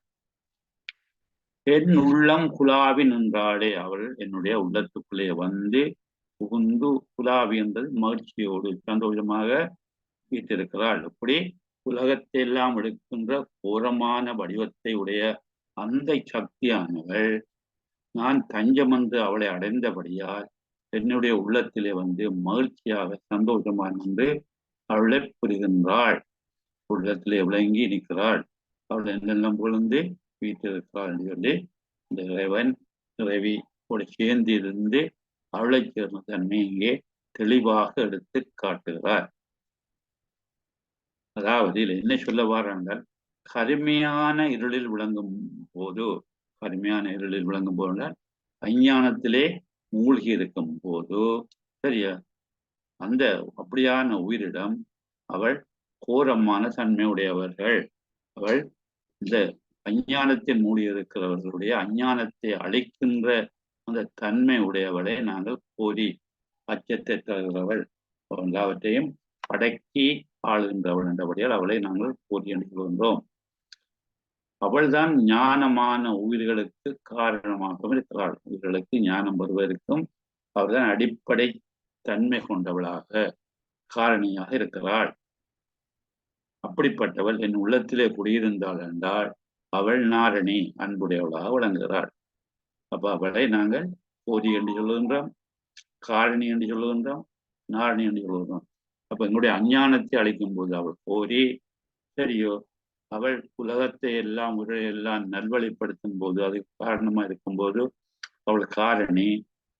என் உள்ளம் குலாவி நின்றாளே, அவள் என்னுடைய உள்ளத்துக்குள்ளே வந்து புகுந்து, குலாவி என்பது மகிழ்ச்சியோடு சந்தோஷமாக வீட்டிருக்கிறாள். இப்படி உலகத்தை எல்லாம் எடுக்கின்ற கோரமான வடிவத்தை உடைய அந்த சக்தியானவள் நான் தஞ்சம் என்று அவளை அடைந்தபடியால் என்னுடைய உள்ளத்திலே வந்து மகிழ்ச்சியாக சந்தோஷமாக வந்து அவளை புரிகின்றாள். உள்ளத்திலே விளங்கி இருக்கிறாள். அவள் என்னெல்லாம் பொழுது வீட்டிருக்கிறாள் என்று சொல்லி இந்த இறைவன் இறைவி கூட சேர்ந்து இருந்து அவளை சேர்ந்த தன்மை இங்கே தெளிவாக எடுத்து காட்டுகிறார். அதாவது இதில் என்ன சொல்ல வாராங்கள், கருமையான இருளில் விளங்கும் போது, கருமையான இருளில் விளங்கும் போது அஞ்ஞானத்திலே மூழ்கி இருக்கும் போது, சரியா, அந்த அப்படியான உயிரிடம் அவள் கோரமான தன்மை உடையவர்கள். அவள் இந்த அஞ்ஞானத்தில் மூடி இருக்கிறவர்களுடைய அஞ்ஞானத்தை அழிக்கின்ற அந்த தன்மை உடையவளை நாங்கள் கோரி, அச்சத்தை தருகிறவள், எல்லாவற்றையும் அடக்கி ஆளுகின்றவள் என்றபடியால் அவளை நாங்கள் கோரி என்று சொல்கின்றோம். அவள்தான் ஞானமான உயிர்களுக்கு காரணமாகவும் இருக்கிறாள். உயிர்களுக்கு ஞானம் வருவதற்கும் அவள்தான் அடிப்படை தன்மை கொண்டவளாக, காரணியாக இருக்கிறாள். அப்படிப்பட்டவள் என் உள்ளத்திலே குடியிருந்தாள் என்றால் அவள் நாரணி, அன்புடையவளாக விளங்குகிறாள். அப்ப அவளை நாங்கள் கோரி என்று சொல்லுகின்றோம், காரணி என்று சொல்லுகின்றோம், நாரணி என்று சொல்லுகின்றோம். அப்ப எங்களுடைய அஞ்ஞானத்தை அழிக்கும் போது அவள் கோரி, சரியோ, அவள் உலகத்தை எல்லாம் எல்லாம் நல்வழிப்படுத்தும் போது, அதுக்கு காரணமா இருக்கும்போது அவள் காரணி.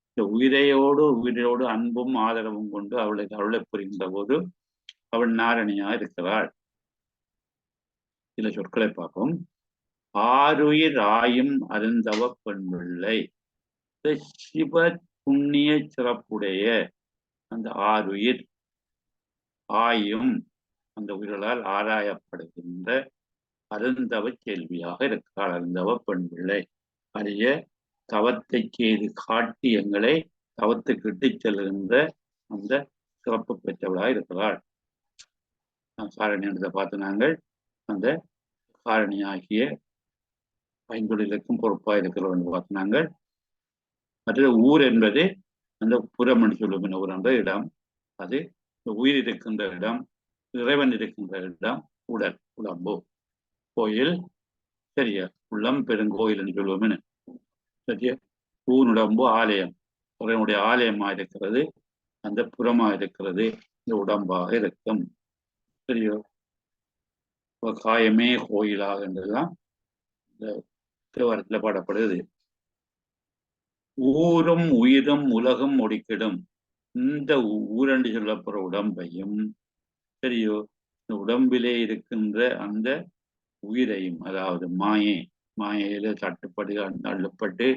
இந்த உயிரோடு அன்பும் ஆதரவும் கொண்டு அவளை புரிகின்ற போது அவள் நாரணியா இருக்கிறாள். சில சொற்களை பார்ப்போம். ஆருயிர் ஆயும் அருந்தவ பெண்பிள்ளை. சிவ புண்ணிய சிறப்புடைய அந்த ஆருயிர் ஆயும், அந்த உயிர்களால் ஆராயப்படுகின்ற அருந்தவ கேள்வியாக இருக்கிறாள். அருந்தவ பெண்பிள்ளை அரிய தவத்தை செய்து காட்டி எங்களை தவத்துக்கு இட்டுச் செல்கின்ற அந்த சிறப்பு பெற்றவளாக இருக்கிறாள். காரணி என்றதை பார்த்து நாங்கள் அந்த காரணியாகிய ஐந்தொழிலுக்கும் பொறுப்பாக இருக்கிறோம் என்று பார்த்து நாங்கள். மற்றது ஊர் என்பது அந்த புறம் என்று சொல்லுகின்ற ஒரு அந்த இடம், அது உயிர் இருக்கின்ற இடம், இறைவன் இருக்கின்ற இடம் உடல், உடம்பு. கோயில் சரியா, உள்ளம் பெருங்கோயில் என்று சொல்லுவோம். சரியா, ஊனுடம்பு ஆலயம், இறைவனுடைய ஆலயமா இருக்கிறது, அந்த புறமா இருக்கிறது இந்த உடம்பாக இருக்கும். சரியோ, காயமே கோயிலாக என்றெல்லாம் இந்த தேவாரத்தில் பாடப்படுது. ஊரும் உயிரும் உலகம் ஒடிக்கிடும். இந்த ஊரண்டு சொல்லப்படுற உடம்பையும் சரியோ, இந்த உடம்பிலே இருக்கின்ற அந்த உயிரையும், அதாவது மாயையில தட்டுப்பட்டு அள்ளப்பட்டு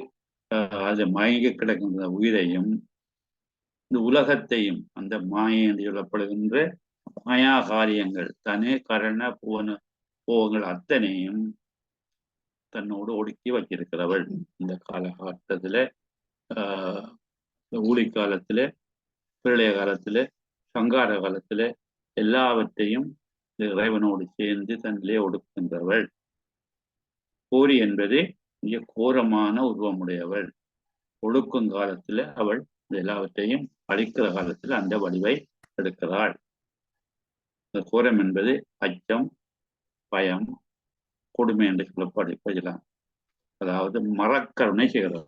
அது மயங்கி கிடக்கின்ற உயிரையும், இந்த உலகத்தையும், அந்த மாயை என்று சொல்லப்படுகின்ற மாயா காரியங்கள், தனே கரண போகங்கள் அத்தனையும் தன்னோடு ஒடுக்கி வச்சிருக்கிறவள். இந்த காலகட்டத்துல ஊழி காலத்துல, பிரளய காலத்துல, சங்கார காலத்துல எல்லாவற்றையும் இறைவனோடு சேர்ந்து தன்னிலே ஒடுக்கின்றவள். கோரி என்பது மிக கோரமான உருவமுடையவள். ஒடுக்கும் காலத்துல அவள் எல்லாவற்றையும் அழிக்கிற காலத்துல அந்த வடிவை எடுக்கிறாள். இந்த கோரம் என்பது அச்சம், பயம், கொடுமை என்று சொல்லப்படலாம். அதாவது மரக்கருணை செய்கிறது.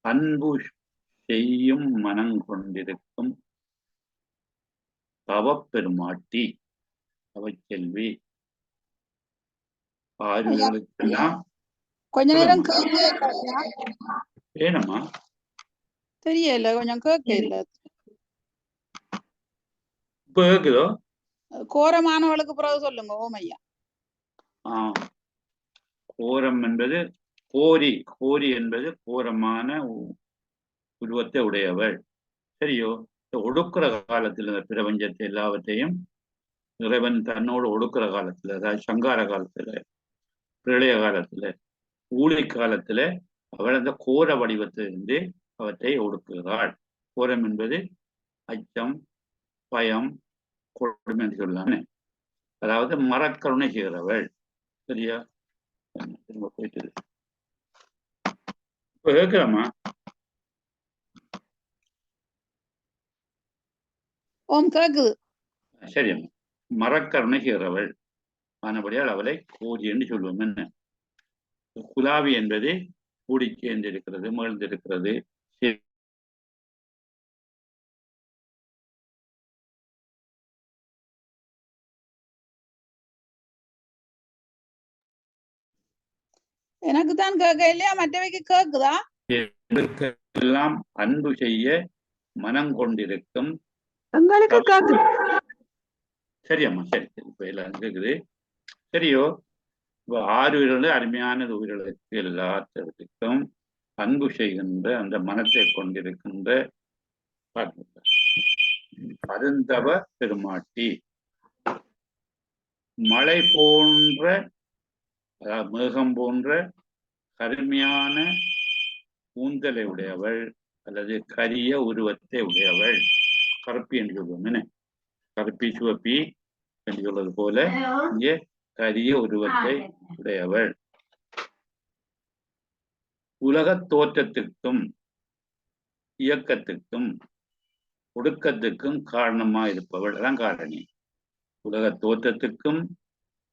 அன்பு செய்யும் மனம் கொண்டிருக்கும் தவப்பெருமாட்டி, தவச்செல்வி, ஆறுகளுக்கெல்லாம் கொஞ்ச நேரம் ஏனம்மா தெரியல, கொஞ்சம் கேட்க இல்ல. இப்ப கேக்குதோ? கோரமானவளுக்கு பிறகு சொல்லுங்க. ஓம் ஐயா. கோரம் என்பது கோரி என்பது கோரமான உருவத்தை உடையவள். சரியோ, ஒடுக்குற காலத்தில் இந்த பிரபஞ்சத்தை எல்லாவற்றையும் இறைவன் தன்னோடு ஒடுக்குற காலத்துல, அதாவது சங்கார காலத்துல, பிரளய காலத்துல, ஊழி காலத்துல அவள் அந்த கோர வடிவத்திலிருந்து அவற்றை ஒடுக்குகிறாள். கோரம் என்பது அச்சம், பயம், கொடுமை என்று சொல்லலாமே. அதாவது மரக்கருணை செய்கிறவள். சரியா, திரும்ப போயிட்டு இப்ப கேட்கிறோமா? ஓம் கேக்குது. சரி, மரக்கருணை செய்கிறவள் ஆனபடியால் அவளை கோரி என்று சொல்லுவோம். என்ன குலாவி என்பது கூடி சேர்ந்திருக்கிறது, மகிழ்ந்திருக்கிறது. எனக்கு தான் கேட்க இல்லையா? மற்றவைக்கு கேக்குதா? எல்லாம் அன்பு செய்ய மனம் கொண்டிருக்கும். சரியம்மா, சரி சரி, இப்ப எல்லாம் கேக்குது. சரியோ, இப்ப 6 உயிர்கள் அருமையான உயிர்களுக்கு எல்லாத்திற்கும் அன்பு செய்கின்ற அந்த மனத்தை கொண்டிருக்கின்ற அருந்தவ பெருமாட்டி, மழை போன்ற, அதாவது மேகம் போன்ற கருமையான கூந்தலை உடையவள், அல்லது கரிய உருவத்தை உடையவள். கருப்பி என்று சொல்லுவோம். என்ன கருப்பி சிவப்பி என்று சொல்வது போல இங்கே கரிய உருவத்தை உடையவள். உலக தோற்றத்திற்கும் இயக்கத்திற்கும் ஒடுக்கத்துக்கும் காரணமா இருப்பவள் தான் காரணி. உலக தோற்றத்துக்கும்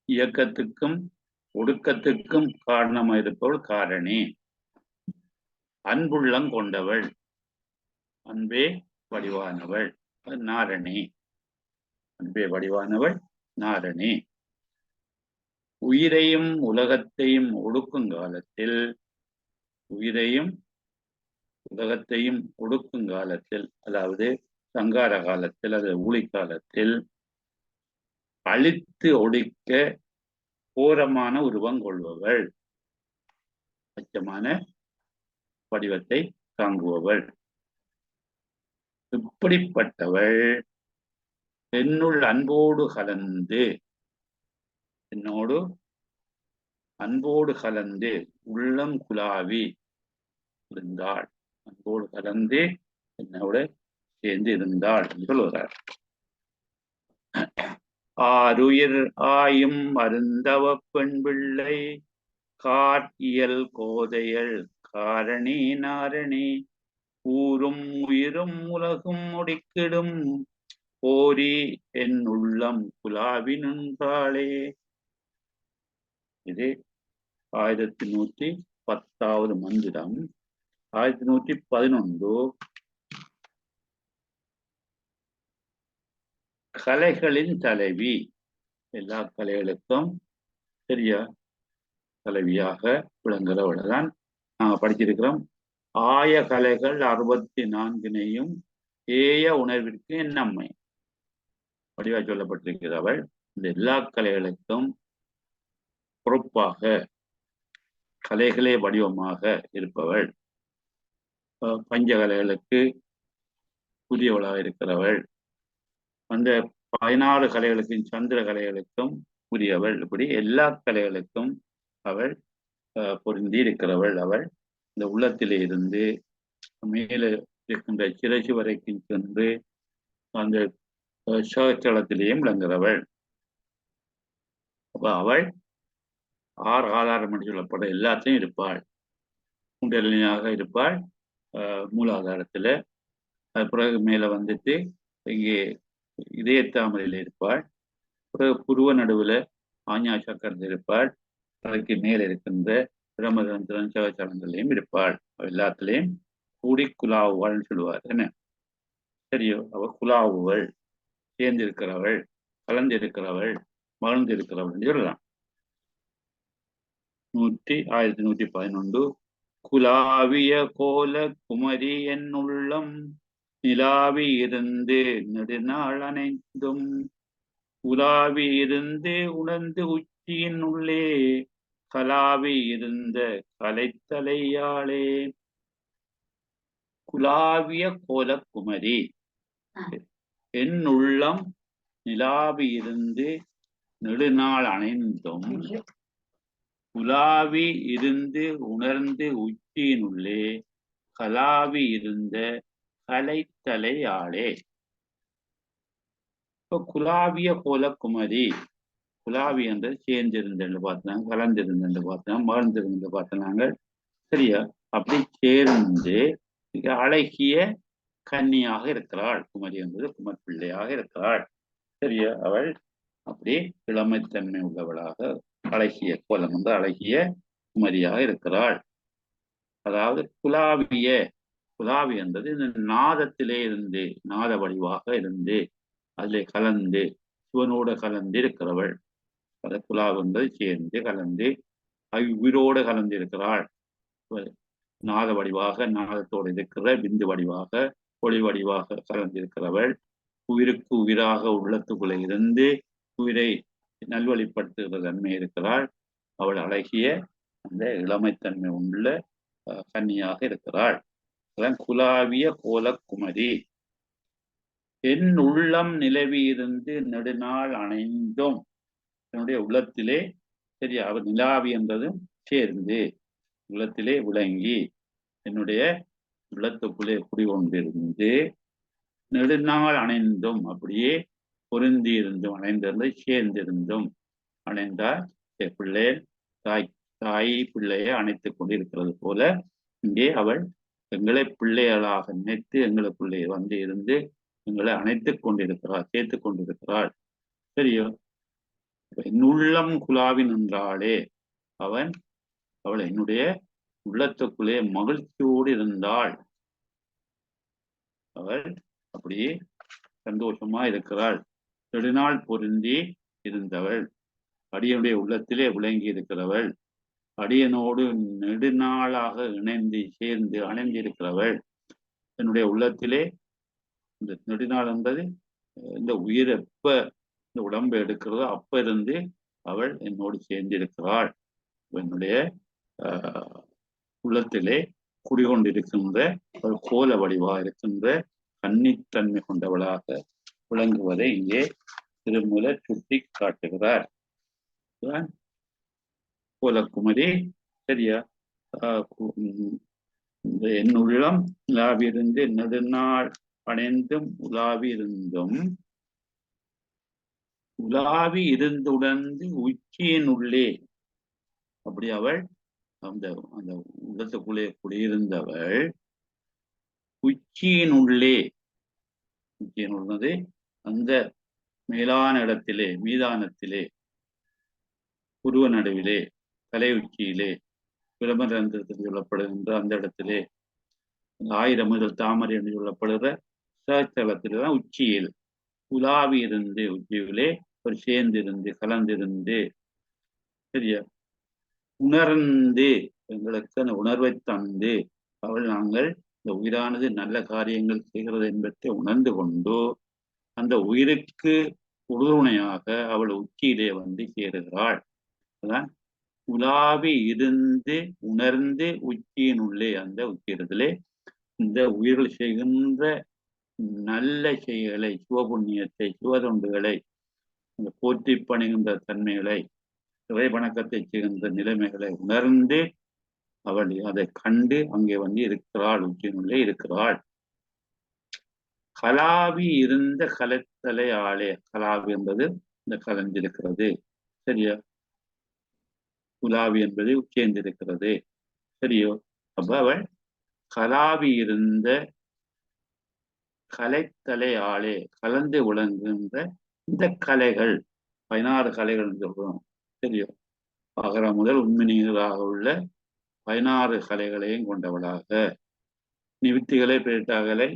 இயக்கத்துக்கும் ஒடுக்கத்துக்கும் காரணமா இருப்பவள் காரணி. அன்புள்ளம் கொண்டவள், அன்பே வடிவானவள் நாரணி. அன்பே வடிவானவள் நாரணி. உயிரையும் உலகத்தையும் ஒடுக்கும் காலத்தில், உயிரையும் உலகத்தையும் ஒடுக்கும் காலத்தில், அதாவது சங்கார காலத்தில், அது ஊழி காலத்தில் அழித்து ஒடுக்க கோரமான உருவம் கொள்பவள், அச்சமான வடிவத்தை தாங்குபவள். இப்படிப்பட்டவள் என்னுள் அன்போடு கலந்து, என்னோடு அன்போடு கலந்து உள்ளம் குலாவி இருந்தாள். அன்போடு கலந்து என்னோட சேர்ந்து இருந்தாள் என்று சொல்லுகிறார். ஆருயிர் ஆயும் அருந்தவ பெண் பிள்ளை கார் இயல் கோதையல் காரணி நாரணி ஊரும் உயிரும் உலகும் முடிக்கிடும் போரி என் உள்ளம் குலாவி நின்றாளே. இது 1110வது மந்திரம். 1111 கலைகளின் தலைவி, எல்லா கலைகளுக்கும் சரியா தலைவியாக விளங்குறவளதான் நாங்கள் படிச்சிருக்கிறோம். ஆய கலைகள் 64னையும் ஏய உணர்விற்கு என்னம்மை வடிவா சொல்லப்பட்டிருக்கிறவள். இந்த எல்லா கலைகளுக்கும் பொறுப்பாக கலைகளே வடிவமாக இருப்பவள். பஞ்சகலைகளுக்கு புதியவளாக இருக்கிறவள். அந்த 16 கலைகளுக்கும் சந்திர கலைகளுக்கும் புரியவள். இப்படி எல்லா கலைகளுக்கும் அவள் பொருந்தி இருக்கிறவள். அவள் இந்த உள்ளத்திலே இருந்து மேலே இருக்கின்ற சிரசு வரைக்கும் சென்று அந்த சகச்சலத்திலேயும் விளங்குகிறவள். அப்ப அவள் 6 ஆதாரம் என்று சொல்லப்பட எல்லாத்தையும் இருப்பாள். குண்டலினியாக இருப்பாள் மூலாதாரத்துல. அது பிறகு மேல வந்துட்டு இங்கே இதயத்தாமரையில் இருப்பாள். பிறகு புருவ நடுவுல ஆஞ்ஞா சக்கரத்தில் இருப்பாள். அதுக்கு மேல இருக்கின்ற பிரமதந்திரன் சகச்சலங்களையும் இருப்பாள். எல்லாத்திலையும் கூடி குலாவுவாள்னு சொல்லுவார். என்ன சரியோ, அவ குலாவுவள், சேர்ந்திருக்கிறவள், கலந்திருக்கிறவள், மகிழ்ந்திருக்கிறவள் சொல்லலாம். 1111 குலாவிய கோல குமரி என் உள்ளம் நிலாவி இருந்து நெடுநாள் அனைந்தும் உலாவி இருந்து உணர்ந்து உச்சியின் உள்ளே கலாவி இருந்த கலைத்தலையாளே. குலாவிய கோல குமரி என் உள்ளம் நிலாவி இருந்து நெடுநாள் அனைந்தும் உலாவி இருந்து உணர்ந்து உச்சியினுள்ளே கலாவி இருந்த கலைத்தலையாளே. இப்போ குலாவிய கோல குமரி, குலாவி என்று சேர்ந்திருந்தென்று பார்த்தனாங்க, கலந்திருந்தென்று பார்த்தனாங்க, மகிழ்ந்திருந்து பார்த்தனாங்க. சரியா, அப்படி சேர்ந்து மிக அழகிய கன்னியாக இருக்கிறாள். குமரி என்பது குமர் பிள்ளையாக இருக்கிறாள். சரியா, அவள் அப்படி இளமைத்தன்மை உள்ளவளாக அழகிய கோலம் வந்து அழகிய குமரியாக இருக்கிறாள். அதாவது குலாவிய, குலாவி என்பது இந்த நாதத்திலே இருந்து, நாத வடிவாக இருந்து அதிலே கலந்து சிவனோடு கலந்து இருக்கிறவள். அதை குலாவு என்பது சேர்ந்து கலந்து உயிரோடு கலந்து இருக்கிறாள். நாத வடிவாக, நாதத்தோடு இருக்கிற பிந்து வடிவாக, ஒளி வடிவாக கலந்திருக்கிறவள். உயிருக்கு உயிராக உள்ளத்துக்குள்ளே இருந்து உயிரை நல்வழிப்படுத்துகிற தன்மை இருக்கிறாள். அவள் அழகிய அந்த இளமைத்தன்மை உள்ள கன்னியாக இருக்கிறாள். குலாவிய கோல குமரி என் உள்ளம் நிலவி இருந்து நெடுநாள் அணைந்தும், என்னுடைய உள்ளத்திலே சரி அவர் நிலாவி என்றதும் சேர்ந்து உள்ளத்திலே விளங்கி என்னுடைய உள்ளத்துக்குள்ளே குடிகொண்டிருந்து நெடுநாள் அணைந்தும், அப்படியே பொருந்தி இருந்தும், அணைந்திருந்து சேர்ந்திருந்தும், அணைந்தால் பிள்ளை தாய் பிள்ளையை அணைத்துக் கொண்டிருக்கிறது போல இங்கே அவள் எங்களை பிள்ளைகளாக நினைத்து எங்களுக்குள்ளே வந்து இருந்து எங்களை அணைத்துக் கொண்டிருக்கிறாள், சேர்த்து கொண்டிருக்கிறாள். சரியோ, உள்ளம் குலாவி நின்றாளே, அவள் என்னுடைய உள்ளத்துக்குள்ளே மகிழ்ச்சியோடு இருந்தாள். அவள் அப்படியே சந்தோஷமா இருக்கிறாள். நெடுநாள் பொருந்தி இருந்தவள், அடியனுடைய உள்ளத்திலே விளங்கி இருக்கிறவள், அடியனோடு நெடுநாளாக இணைந்து சேர்ந்து அணைந்திருக்கிறவள். என்னுடைய உள்ளத்திலே இந்த நெடுநாள் என்பது இந்த உயிர் எப்ப இந்த உடம்பு எடுக்கிறதோ அப்ப இருந்து அவள் என்னோடு சேர்ந்திருக்கிறாள். என்னுடைய உள்ளத்திலே குடிகொண்டிருக்கின்ற ஒரு கோல வடிவாக இருக்கின்ற கன்னித்தன்மை கொண்டவளாக விளங்குவதை இங்கே திருமூலர் சுட்டி காட்டுகிறார். கோலக்குமரி சரியா? என் உள்ளம் உலாவிருந்து நெடுநாள் பணிந்தும் உலாவி இருந்தும் உலாவி இருந்துடர்ந்து உச்சியின் உள்ளே, அப்படி அவள் அந்த அந்த உள்ளத்துக்குள்ளே குடியிருந்தவள் உச்சியின் உள்ளே, உச்சியின் உள்ளது அந்த மேலான இடத்திலே, மீதானத்திலே, புருவ நடுவிலே, தலை உச்சியிலே, பிரமரந்திரத்தில் சொல்லப்படுகின்ற அந்த இடத்திலே, 1000 முதல் தாமரை என்று சொல்லப்படுகிற சலத்திலே தான் உச்சியில் உலாவி இருந்து, உச்சியிலே ஒரு சேர்ந்திருந்து கலந்திருந்து சரியா உணர்ந்து எங்களுக்கு அந்த உணர்வை தந்து அவள் நாங்கள் இந்த உயிரானது நல்ல காரியங்கள் செய்கிறது என்பதை உணர்ந்து கொண்டு அந்த உயிருக்கு உறுதுணையாக அவள் உச்சியிலே வந்து சேருகிறாள். அதான் உலாவி இருந்து உணர்ந்து உச்சியின் உள்ளே, அந்த உச்சியிடத்திலே இந்த உயிர்கள் செய்கின்ற நல்ல செயல்களை, சிவபுண்ணியத்தை, சிவதொண்டுகளை, இந்த போற்றி பணிகின்ற தன்மைகளை, இறை வணக்கத்தை செய்கின்ற நிலைமைகளை உணர்ந்து அவள் அதை கண்டு அங்கே வந்து இருக்கிறாள், உச்சியினுள்ளே இருக்கிறாள். கலாவி இருந்த கலத்தலை ஆளே, கலாவி என்பது இந்த கலந்திருக்கிறது சரியா? உலாவி என்பது உச்சேர்ந்திருக்கிறது சரியோ? அப்ப அவள் கலாவி இருந்த கலைத்தலை ஆளே, கலந்து விளங்குகின்ற இந்த கலைகள், 16 கலைகள் சொல்றோம் சரியோ? அகர முதல் உண்மையாக உள்ள 16 கலைகளையும் கொண்டவளாக, நிவித்திகளை, பேட்டாகலை,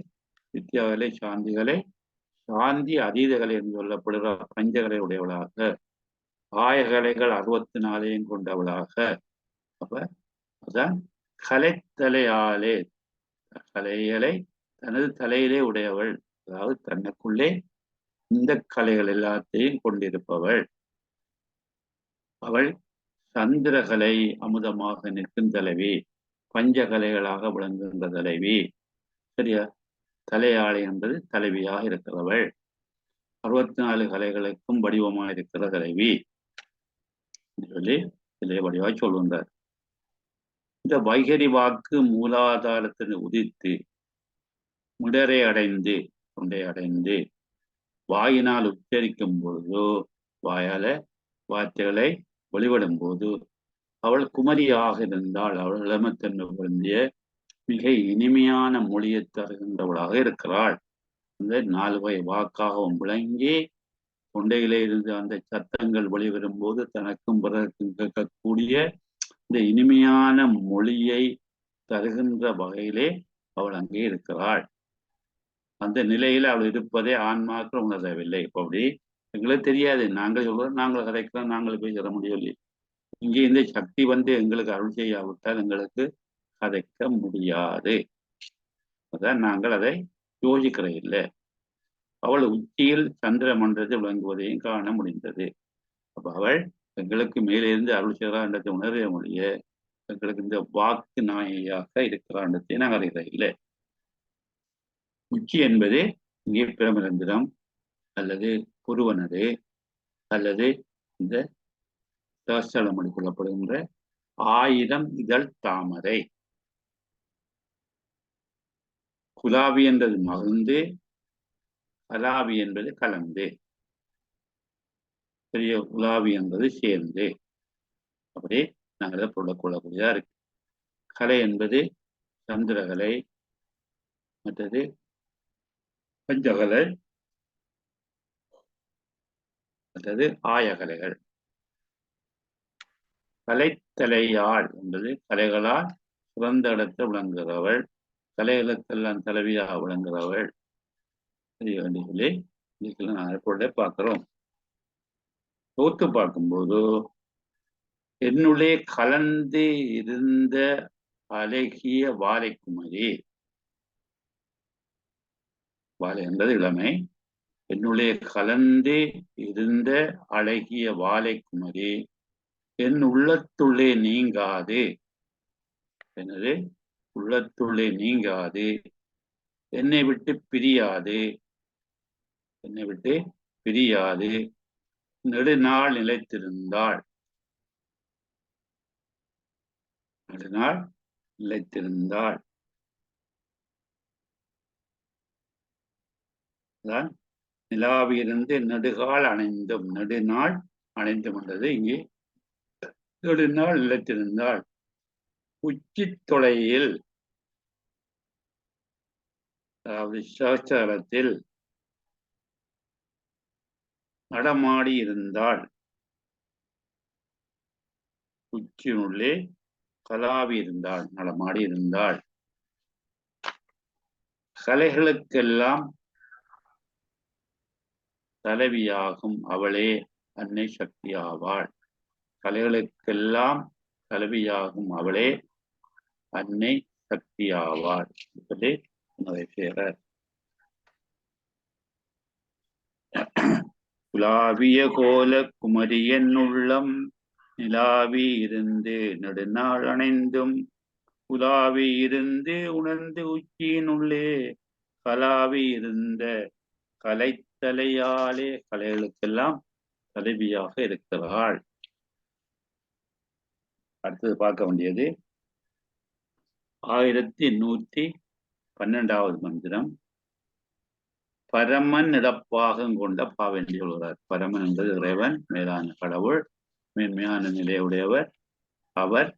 வித்தியாகலை, சாந்திகளை, சாந்தி அதீதகளை என்று சொல்லப்படுகிற பஞ்சகலை உடையவளாக, ஆயகலைகள் 64 கொண்டவளாக, அப்ப அதான் கலைத்தலையாளே, கலைகளை தனது தலையிலே உடையவள், அதாவது தனக்குள்ளே இந்த கலைகள் எல்லாத்தையும் கொண்டிருப்பவள். அவள் சந்திரகலை அமுதமாக நிற்கும் தலைவி, பஞ்சகலைகளாக விளங்குகின்ற தலைவி சரியா? தலையாளை என்பது தலைவியாக இருக்கிறவள், 64 கலைகளுக்கும் வடிவமாக இருக்கிற தலைவி சொல்லி இதிலே வடிவாக சொல்கின்றார். இந்த வைகரி வாக்கு மூலாதாரத்தில் உதித்து மிடரை அடைந்து, தொண்டை அடைந்து வாயினால் உச்சரிக்கும் பொழுதோ, வாயால வார்த்தைகளை வெளிவிடும் போது அவள் குமரியாக இருந்தால், அவள் இளமத்தன்மை பொருந்திய மிக இனிமையான மொழியை தருகின்றவளாக இருக்கிறாள். அந்த 4 வகை வாக்காகவும் விளங்கி தொண்டையிலே இருந்து அந்த சத்தங்கள் வெளிவரும் போது தனக்கும் பிறருக்கும் கேட்கக்கூடிய இந்த இனிமையான மொழியை தருகின்ற வகையிலே அவள் அங்கே இருக்கிறாள். அந்த நிலையில் அவள் இருப்பதை ஆன்மாக்கள் உணரவில்லை. இப்போ அப்படி எங்களுக்கு தெரியாது, நாங்கள் சொல்றோம், நாங்கள் கதைக்கிறோம், நாங்கள் போய் சொல்ல முடியவில்லை. இங்கே இந்த சக்தி வந்து எங்களுக்கு அருள் செய்யாவிட்டால் எங்களுக்கு கதைக்க முடியாது. அதான் நாங்கள் அதை யோசிக்கிற இல்லை. அவள் உச்சியில் சந்திர மன்றத்தை விளங்குவதையும் காண முடிந்தது. அப்ப அவள் எங்களுக்கு மேலிருந்து அருள் செய்கிறான்றதை உணர முடிய எங்களுக்கு இந்த வாக்கு நாயையாக இருக்கிறான்றதை நாங்கள் அறிகிற இல்லை. உச்சி என்பது இங்கே பிரமரந்திரம் அல்லது புருவனது அல்லது இந்த தாஸ்தலமொழி கொள்ளப்படுகின்ற 1000 இதழ் தாமரை. குலாவி என்பது மகிழ்ந்து, கலாவி என்பது கலந்து, பெரிய உலாவி என்பது சேர்ந்து, அப்படி நாங்கள் கொள்ளக்கூடியதா இருக்கு. கலை என்பது சந்திரகலை, மற்றது பஞ்சகலை, மற்றது ஆயகலைகள். கலைத்தலையாள் என்பது கலைகளால் சிறந்த இடத்தை விளங்குகிறவள், கலைகளுக்கெல்லாம் தலைவியாக விளங்குகிறவள் என்று சொல்லி இதுக்கெல்லாம் நாங்கள் பொருளை பார்க்கிறோம். தொகுத்து பார்க்கும்போது என்னுள்ளே கலந்து இருந்த அழகிய வாழைக்குமரி, வாழை என்பது இளமை, என்னுள்ளே கலந்து இருந்த அழகிய வாழைக்குமரி என் உள்ளத்துள்ளே நீங்காது, எனது உள்ளத்துள்ளே நீங்காது, என்னை விட்டு பிரியாது, என்னை விட்டு பிரியாது நெடுநாள் நிலைத்திருந்தாள். நெடுநாள் நிலைத்திருந்தாள் தான் நிலாவிலிருந்து நெடுகால் அணைந்தும், நெடுநாள் அணைந்தும் என்றது இங்கே நெடுநாள் நிலைத்திருந்தாள். உச்சி தொலையில், அதாவது சாஸ்திரத்தில் நடமாடி இருந்தாள். உச்சியினுள்ளே கலாவி இருந்தாள், நடமாடி இருந்தாள். கலைகளுக்கெல்லாம் தலைவியாகும் அவளே அன்னை சக்தி ஆவாள். கலைகளுக்கெல்லாம் தலைவியாகும் அவளே அன்னை சக்தி ஆவாள் என்பதே சேரர். குலாவிய கோல குமரியன் உள்ளம் நிலாவி இருந்து நெடுநாள் அணைந்தும் குலாவி இருந்து உணர்ந்து உச்சியினுள்ளே கலாவி இருந்த கலைத்தலையாலே கலைகளுக்கெல்லாம் தலைவியாக இருக்கிறாள். அடுத்தது பார்க்க வேண்டியது 1112வது மந்திரம். பரமன் இடப்பாகம் கொண்ட பாவென்று சொல்கிறார். பரமன் என்பது இறைவன், மேலான கடவுள், மேன்மையான நிலையுடையவர். அவர்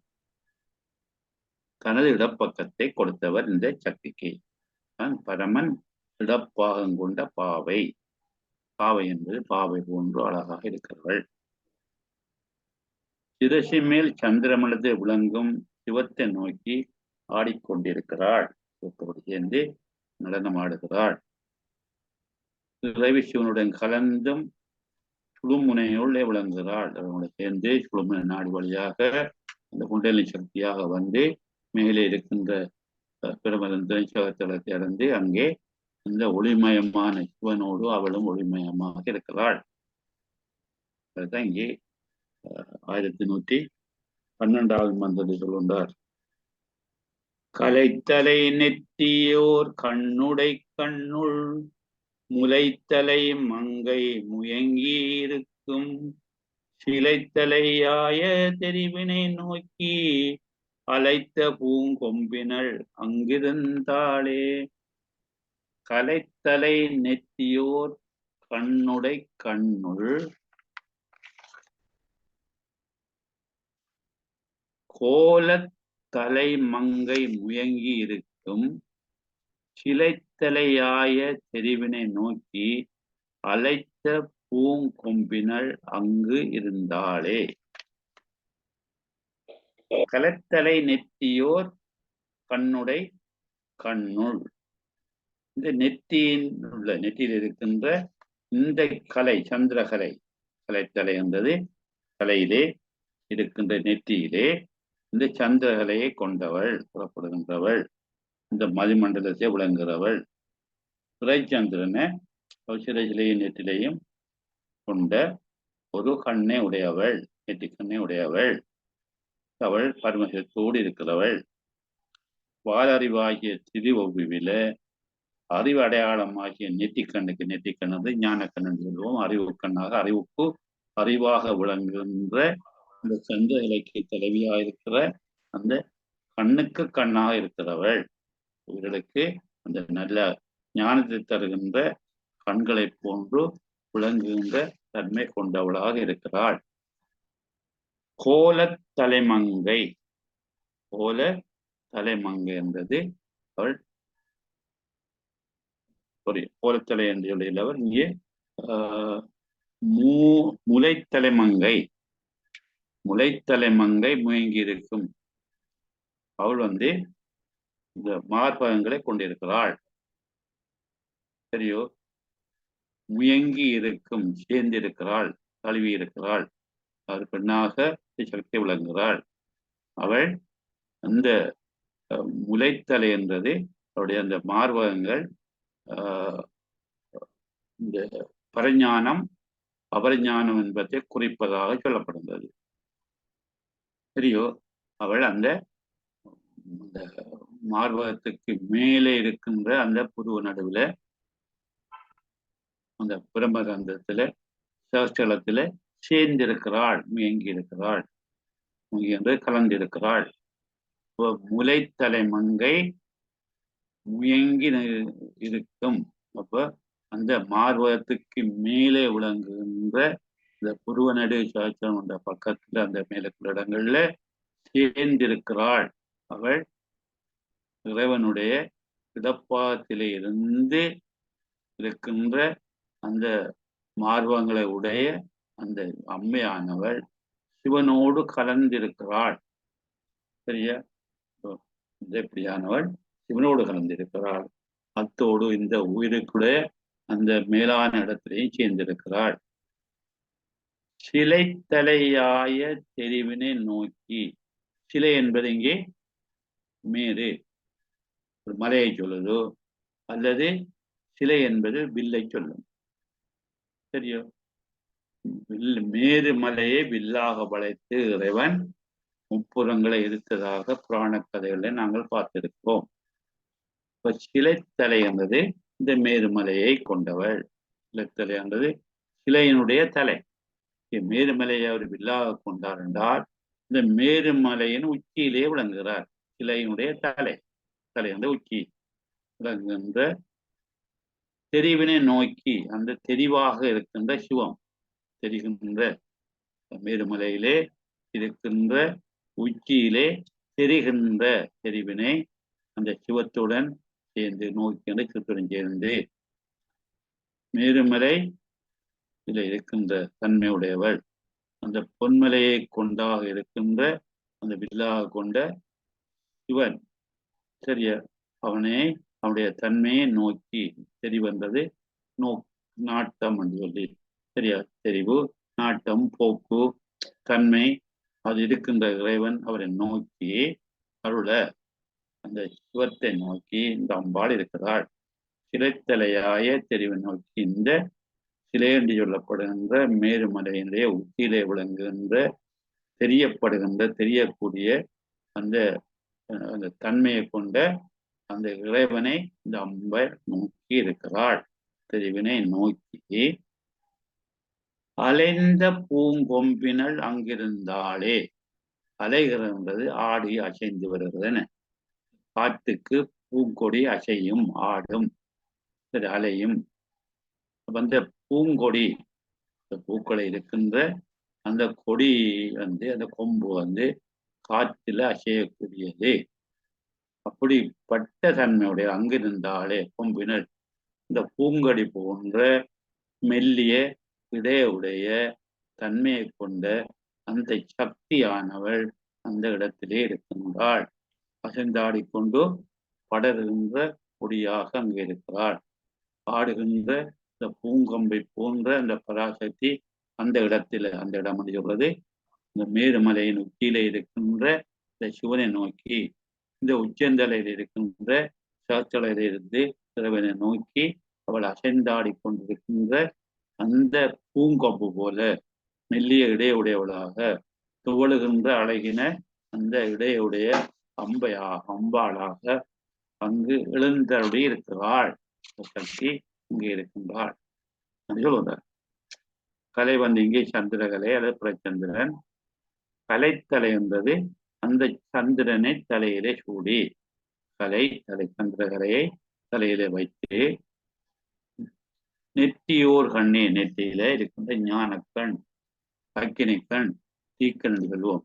தனது இடப்பக்கத்தை கொடுத்தவர் இந்த சக்திக்கு. பரமன் இடப்பாகம் கொண்ட பாவை. பாவை என்பது பாவை போன்று அழகாக இருக்கிறவள். சிரசி மேல் சந்திரமனது விளங்கும் சிவத்தை நோக்கி ஆடிக்கொண்டிருக்கிறாள். சிவத்தோடு சேர்ந்து நடனம் ஆடுகிறாள். இறைவி சிவனுடன் கலந்தும் சுழுமுனையுள்ளே விளங்குகிறாள். அவனோட சேர்ந்து சுழுமுனை நாடு வழியாக அந்த குண்டலினி சக்தியாக வந்து மேலே இருக்கின்ற பிரமதன் சிவத்தலத்தை அடைந்து அங்கே இந்த ஒளிமயமான சிவனோடு அவளும் ஒளிமயமாக இருக்கிறாள். அதுதான் இங்கே 1112வது மந்திரத்தில் சொல்கின்றார். கலைத்தலை நெத்தியோர் கண்ணுடை கண்ணுள் முலைத்தலை மங்கை முயங்கி இருக்கும் சிலைத்தலையாய தெரிவினை நோக்கி அலைத்த பூங்கொம்பினள் அங்கிருந்தாளே. கலைத்தலை நெத்தியோர் கண்ணுடை கண்ணுள் கோலத்தலை மங்கை முயங்கி இருக்கும் சிலைத்தலையாய தெரிவினை நோக்கி அலைத்த பூங்கொம்பினள் அங்கு இருந்தாளே. கலைத்தலை நெத்தியோர் கண்ணுடை கண்ணுள், இந்த நெற்றியில் இருக்கின்ற இந்த கலை, சந்திரகலை, கலைத்தலை என்பது கலையிலே இருக்கின்ற நெற்றியிலே இந்த சந்திரகலையை கொண்டவள், புறப்படுகின்றவள், இந்த மதிமண்டலத்தை விளங்குகிறவள். துரைச்சந்திரனை சிறையிலேயும் நெற்றிலையும் கொண்ட ஒரு கண்ணை உடையவள், நெற்றி கண்ணை உடையவள். அவள் பரமசிவத்தோடு இருக்கிறவள். வாலறிவாகிய திரிவொவ்வில அறிவு அடையாளமாகிய நெற்றிக்கண்ணுக்கு, நெற்றிக்கண் வந்து ஞானக்கண் என்று சொல்லுவோம். அறிவு கண்ணாக, அறிவுக்கு அறிவாக விளங்குகின்ற இந்த சந்திர இலக்கிய தலைவியாக இருக்கிற அந்த கண்ணுக்கு கண்ணாக இருக்கிறவள். இவர்களுக்கு அந்த நல்ல ஞானத்தை தருகின்ற கண்களை போன்று விளங்குகின்ற தன்மை கொண்டவளாக இருக்கிறாள். கோல தலைமங்கை, கோல தலைமங்கை என்பது அவள் கோலத்தலை என்று சொல்லியவர். இங்கே முளைத்தலைமங்கை, முளைத்தலைமங்கை முயங்கி இருக்கும். அவள் வந்து இந்த மார்பகங்களை கொண்டிருக்கிறாள். சரியோ? முயங்கி இருக்கும், சேர்ந்திருக்கிறாள், தழுவி இருக்கிறாள். அவர் பெண்ணாக சக்தி விளங்குகிறாள். அவள் அந்த முளைத்தலை என்றது அவருடைய அந்த மார்பகங்கள் இந்த பரஞானம் அபரஞானம் என்பதை குறிப்பதாக சொல்லப்படுகிறது. சரியோ? அவள் அந்த மார்பகத்துக்கு மேலே இருக்கின்ற அந்த புருவ நடுவில் அந்த பிரம்மகந்தத்துல சேஷ்டலத்துல சேர்ந்திருக்கிறாள், முயங்கி இருக்கிறாள். முயன்று கலந்திருக்கிறாள். முலைத்தலை மங்கை முயங்கி இருக்கும். அப்ப அந்த மார்பகத்துக்கு மேலே விளங்குகின்ற இந்த புருவ நடு சாச்சம் என்ற பக்கத்துல அந்த மேலக்குள்ள இடங்கள்ல சேர்ந்திருக்கிறாள். அவள் இறைவனுடைய இடப்பாகத்திலே இருந்து இருக்கின்ற அந்த மார்பகங்களை உடைய அந்த அம்மையானவள் சிவனோடு கலந்திருக்கிறாள். சரியா? எப்படியானவள் சிவனோடு கலந்திருக்கிறாள். அத்தோடு இந்த உயிருக்குடைய அந்த மேலான இடத்திலையும் சேர்ந்திருக்கிறாள். சிலை தலையாய தெரிவினை நோக்கி. சிலை என்பது இங்கே மேரு ஒரு மலையை சொல்லுதோ, அல்லது சிலை என்பது வில்லை சொல்லும். சரியோ? மேரு மலையை வில்லாக வளைத்து இறைவன் முப்புறங்களை எடுத்ததாக புராண கதைகளை நாங்கள் பார்த்திருக்கிறோம். இப்ப சிலைத்தலை என்பது இந்த மேருமலையை கொண்டவள். சிலைத்தலை என்பது சிலையினுடைய தலை. மேருமலையை அவர் வில்லாக கொண்டார் என்றால் இந்த மேருமலையின் உச்சியிலே விளங்குகிறார். சிலையினுடைய தலை அந்த உச்சி விளங்குகின்ற தெரிவினை நோக்கி அந்த தெரிவாக இருக்கின்ற சிவம் தெரிகின்ற மேருமலையிலே இருக்கின்ற உச்சியிலே தெரிகின்ற தெரிவினை அந்த சிவத்துடன் சேர்ந்து நோக்கி அந்த சிவத்துடன் சேர்ந்து மேருமலை இதில் இருக்கின்ற தன்மையுடையவள். அந்த பொன்மலையை கொண்டாக இருக்கின்ற அந்த வில்லாக கொண்ட சிவன். சரியா? அவனுடைய தன்மையை நோக்கி தெரிவந்தது நாட்டம் என்று சொல்லி. சரியா? தெரிவு, நாட்டம், போக்கு, தன்மை அது இருக்கின்ற இறைவன் அவரை நோக்கி அருள அந்த சிவத்தை நோக்கி இந்த அம்பாள் இருக்கிறாள். சிலைத்தலையாய தெரிவை நோக்கி இந்த சிலை என்று சொல்லப்படுகின்ற மேருமலையினுடைய உச்சியிலே விளங்குகின்ற தெரியக்கூடிய அந்த அந்த தன்மையை கொண்ட அந்த இறைவனை இந்த அம்பை நோக்கி இருக்கிறாள். தெரிவினை நோக்கி அலைந்த பூங்கொம்பினள் அங்கிருந்தாளே. அலைகிறது ஆடி அசைந்து வருகிறதுன்னு. காட்டுக்கு பூங்கொடி அசையும் ஆடும், சரி, அலையும். அந்த பூங்கொடி பூக்களை இருக்கின்ற அந்த கொடி அந்த கொம்பு காற்றுல அசையக்கூடியது. அப்படிப்பட்ட தன்மையுடைய அங்கிருந்தாலே கொம்பினர் இந்த பூங்கொடி போன்ற மெல்லிய இடையுடைய தன்மையை கொண்ட அந்த சக்தியானவள் அந்த இடத்திலே இருக்கின்றாள். அசைந்தாடிக்கொண்டு படருகின்ற கொடியாக அங்கே இருக்கிறாள். ஆடுகின்ற இந்த பூங்கொம்பை போன்ற அந்த பராசக்தி அந்த இடத்துல அந்த இடம் சொல்றது இந்த மேருமலையின் உச்சியிலே இருக்கின்ற இந்த சிவனை நோக்கி இந்த உச்சந்தலையில் இருக்கின்ற சாத்தலையிலிருந்து சிறுவனை நோக்கி அவள் அசைந்தாடி கொண்டிருக்கின்ற அந்த பூங்கொம்பு போல மெல்லிய இடையுடையவளாக துவழுகின்ற அழகின அந்த இடையுடைய அம்பாளாக அங்கு எழுந்தருளி இருக்கிறாள். சக்தி இங்கே இருக்கின்றாள். சொல்லுவார் கலை இங்கே சந்திரகலை அல்லது பிரச்சந்திரன். கலைத்தலை என்பது அந்த சந்திரனை தலையிலே சூடி தலை சந்திரகலையை தலையிலே வைத்து நெற்றியோர் கண்ணே நெற்றியில இருக்கின்ற ஞானக்கண், அக்கினிக்கண், தீக்கண் சொல்லுவோம்.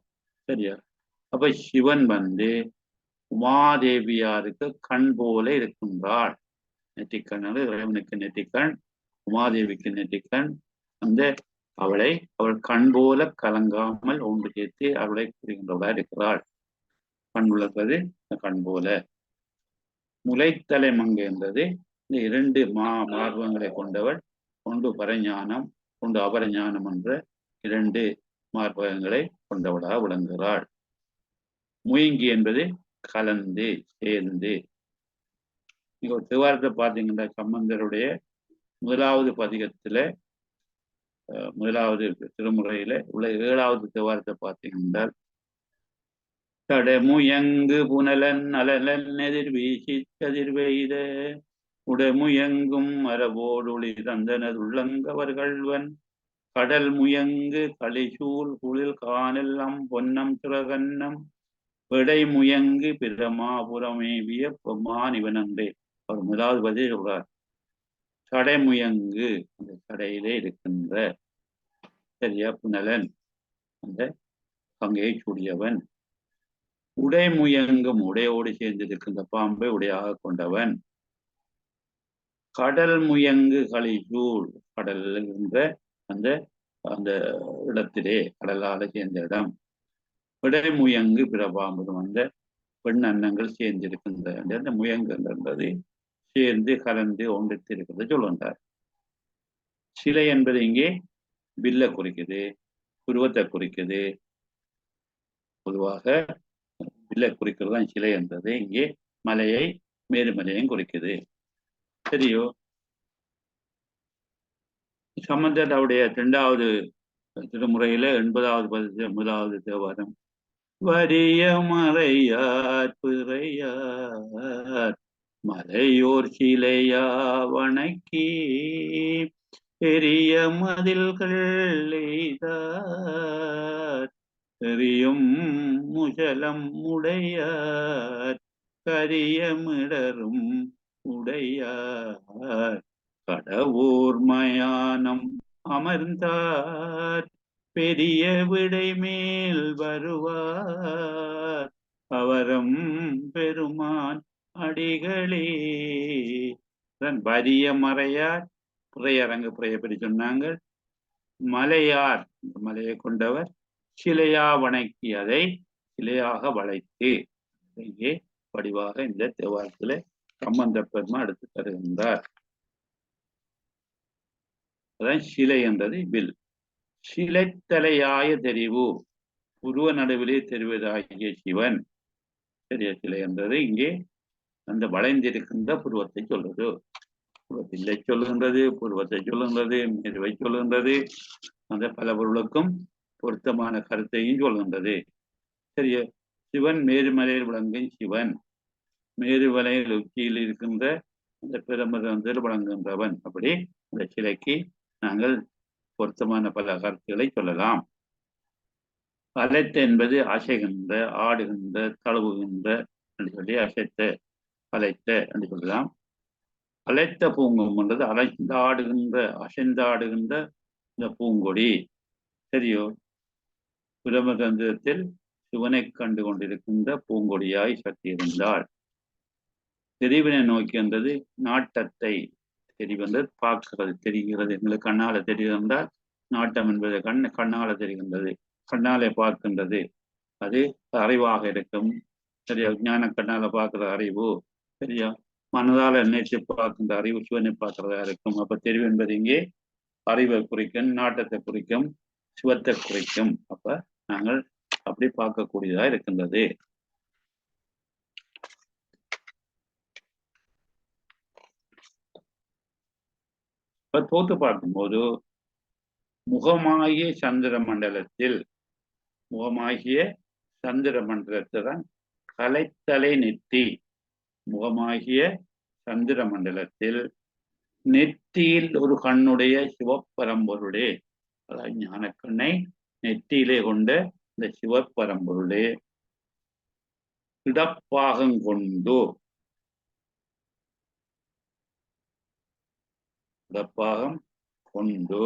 சரியா? அப்ப சிவன் உமாதேவியாருக்கு கண் போல இருக்கின்றாள். நெற்றிக்கண் இறைவனுக்கு நெற்றிக்கண், உமாதேவிக்கு நெற்றிக்கண். அந்த அவள் கண் போல கலங்காமல் ஒன்று சேர்த்து அவளை புரிகின்றவளாக இருக்கிறாள். கண் உள்ளது கண் போல. முலைத்தலை மங்கை என்பது இந்த இரண்டு மார்பகங்களை கொண்டவள். ஒன்று பரஞானம், ஒன்று அபரஞானம் என்ற இரண்டு மார்பகங்களை கொண்டவளாக விளங்குகிறாள். முயங்கி என்பது கலந்து சேர்ந்து. நீங்க ஒரு தேவாரத்தை பார்த்தீங்கன்னா சம்பந்தருடைய முதலாவது பதிகத்துல முதலாவது திருமுறையில உள்ள 7வது தேவாரத்தை பார்த்தீங்கன்னா தடமுயங்கு புனலன் அலலன் எதிர் வீசி கதிர் வெய்த உடமுயங்கும் மரபோடொளி தந்தனது உள்ளங்கவர்கள்வன் கடல் முயங்கு களிசூல் குளிர் கானெல்லாம் பொன்னம் திறகன்னம் விடை முயங்கு பிரமாபுரமே வியப்பமான் இவனன்றே. அவர் முதலாவது பதில் சொல்றார். சடைமுயங்கு அந்த சடையிலே இருக்கின்ற சரியா புனலன் அந்த கங்கையை சூடியவன். உடைமுயங்கும் உடையோடு சேர்ந்திருக்கின்ற பாம்பை உடையாக கொண்டவன். கடல் முயங்கு களிசூல் கடல் என்ற அந்த அந்த இடத்திலே கடலால சேர்ந்த இடம். விடைமுயங்கு பிரபாம்புரம் அந்த பெண் அன்னங்கள் சேர்ந்திருக்கின்ற அந்த முயங்குன்றது சேர்ந்து கலந்து ஒன்றித்து இருக்கிறது சொல்லுகின்றார். சிலை என்பது இங்கே வில்ல குறிக்குது, புருவத்தை குறிக்குது. பொதுவாக வில்ல குறிக்கிறது தான் சிலை என்பது. இங்கே மலையை மேருமலையும் குறிக்குது. சரியோ? சம்பந்தர் அவருடைய 2வது திருமுறையில 80வது முதலாவது தேவாரம். வரிய மறையார் பிறையார் மலையோர் சிலையா வணக்கி பெரிய மதில்கள் எய்தார் எரியும் முசலம் உடையார் கரியமிடரும் உடையார் கடவுர் மயானம் அமர்ந்தார் பெரிய விடை மேல் வருவார் அவரம் பெருமான் அடிகளே. வரிய மறையார் பிறையரங்கு பிறையப்படி சொன்னாங்க. மலையார் மலையை கொண்டவர் சிலையா வணக்கி அதை சிலையாக வளைத்து இங்கே வடிவாக இந்த தேவாரத்துல சம்பந்த பெருமா எடுத்து தருகின்றார். அதான் சிலை என்றது வில். சிலைத்தலையாய தெரிவு உருவ நடுவிலே தெரிவதாகிய சிவன். சரியா? சிலை என்றது இங்கே அந்த வளைந்திருக்கின்ற புருவத்தை சொல்றது. புருவத்தில்லை சொல்லுகின்றது, புருவத்தை சொல்லுகின்றது, மெருவை சொல்லுகின்றது. அந்த பல பொருளுக்கும் பொருத்தமான கருத்தையும் சொல்கின்றது. சரியா? சிவன் மேருமலையில் விளங்கும் சிவன். மேருமலையில் உச்சியில் இருக்கின்ற அந்த பிரமதத்தில் விளங்குகின்றவன். அப்படி அந்த சிலைக்கு நாங்கள் பொருத்தமான பல கருத்துக்களை சொல்லலாம். அலைத்த என்பது அசைகின்ற, ஆடுகின்ற, தழுவுகின்ற என்று சொல்லி அசைத்த அலைத்த என்று சொல்லலாம். அலைத்த பூங்கம் என்றது அலைந்தாடுகின்ற அசைந்தாடுகின்ற இந்த பூங்கொடி. சரியோ? பிரமதந்திரத்தில் சிவனை கண்டு கொண்டிருக்கின்ற பூங்கொடியாய் சக்தி இருந்தாள். தெரிவினை நோக்கி வந்தது நாட்டத்தை தெரிவந்தது பார்க்கிறது தெரிகிறது. எங்களுக்கு கண்ணால தெரிகின்றால் நாட்டம் என்பது கண்ணால தெரிகின்றது, கண்ணாலே பார்க்கின்றது. அது அறிவாக இருக்கும். சரியா? ஞான கண்ணால பார்க்கிற அறிவு. சரியா? மனதால நினைச்சு பார்க்கின்ற அறிவு சிவனை பார்க்கிறதா இருக்கும். அப்ப தெரிவு என்பது இங்கே அறிவை குறிக்கும், நாட்டத்தை குறிக்கும், சிவத்தை குறிக்கும். அப்ப நாங்கள் அப்படி பார்க்கக்கூடியதா இருக்கின்றது. இப்ப தோத்து பார்க்கும்போது முகமாகிய சந்திர மண்டலத்தில் தான் கலைத்தலை நெத்தி. முகமாகிய சந்திர மண்டலத்தில் நெத்தியில் ஒரு கண்ணுடைய சிவப்பரம்பொருளே, அதாவது ஞானக்கண்ணை நெத்தியிலே கொண்ட இந்த சிவப்பரம்பொருளே இடப்பாகம் கொண்டு இடப்பாகம் கொண்டு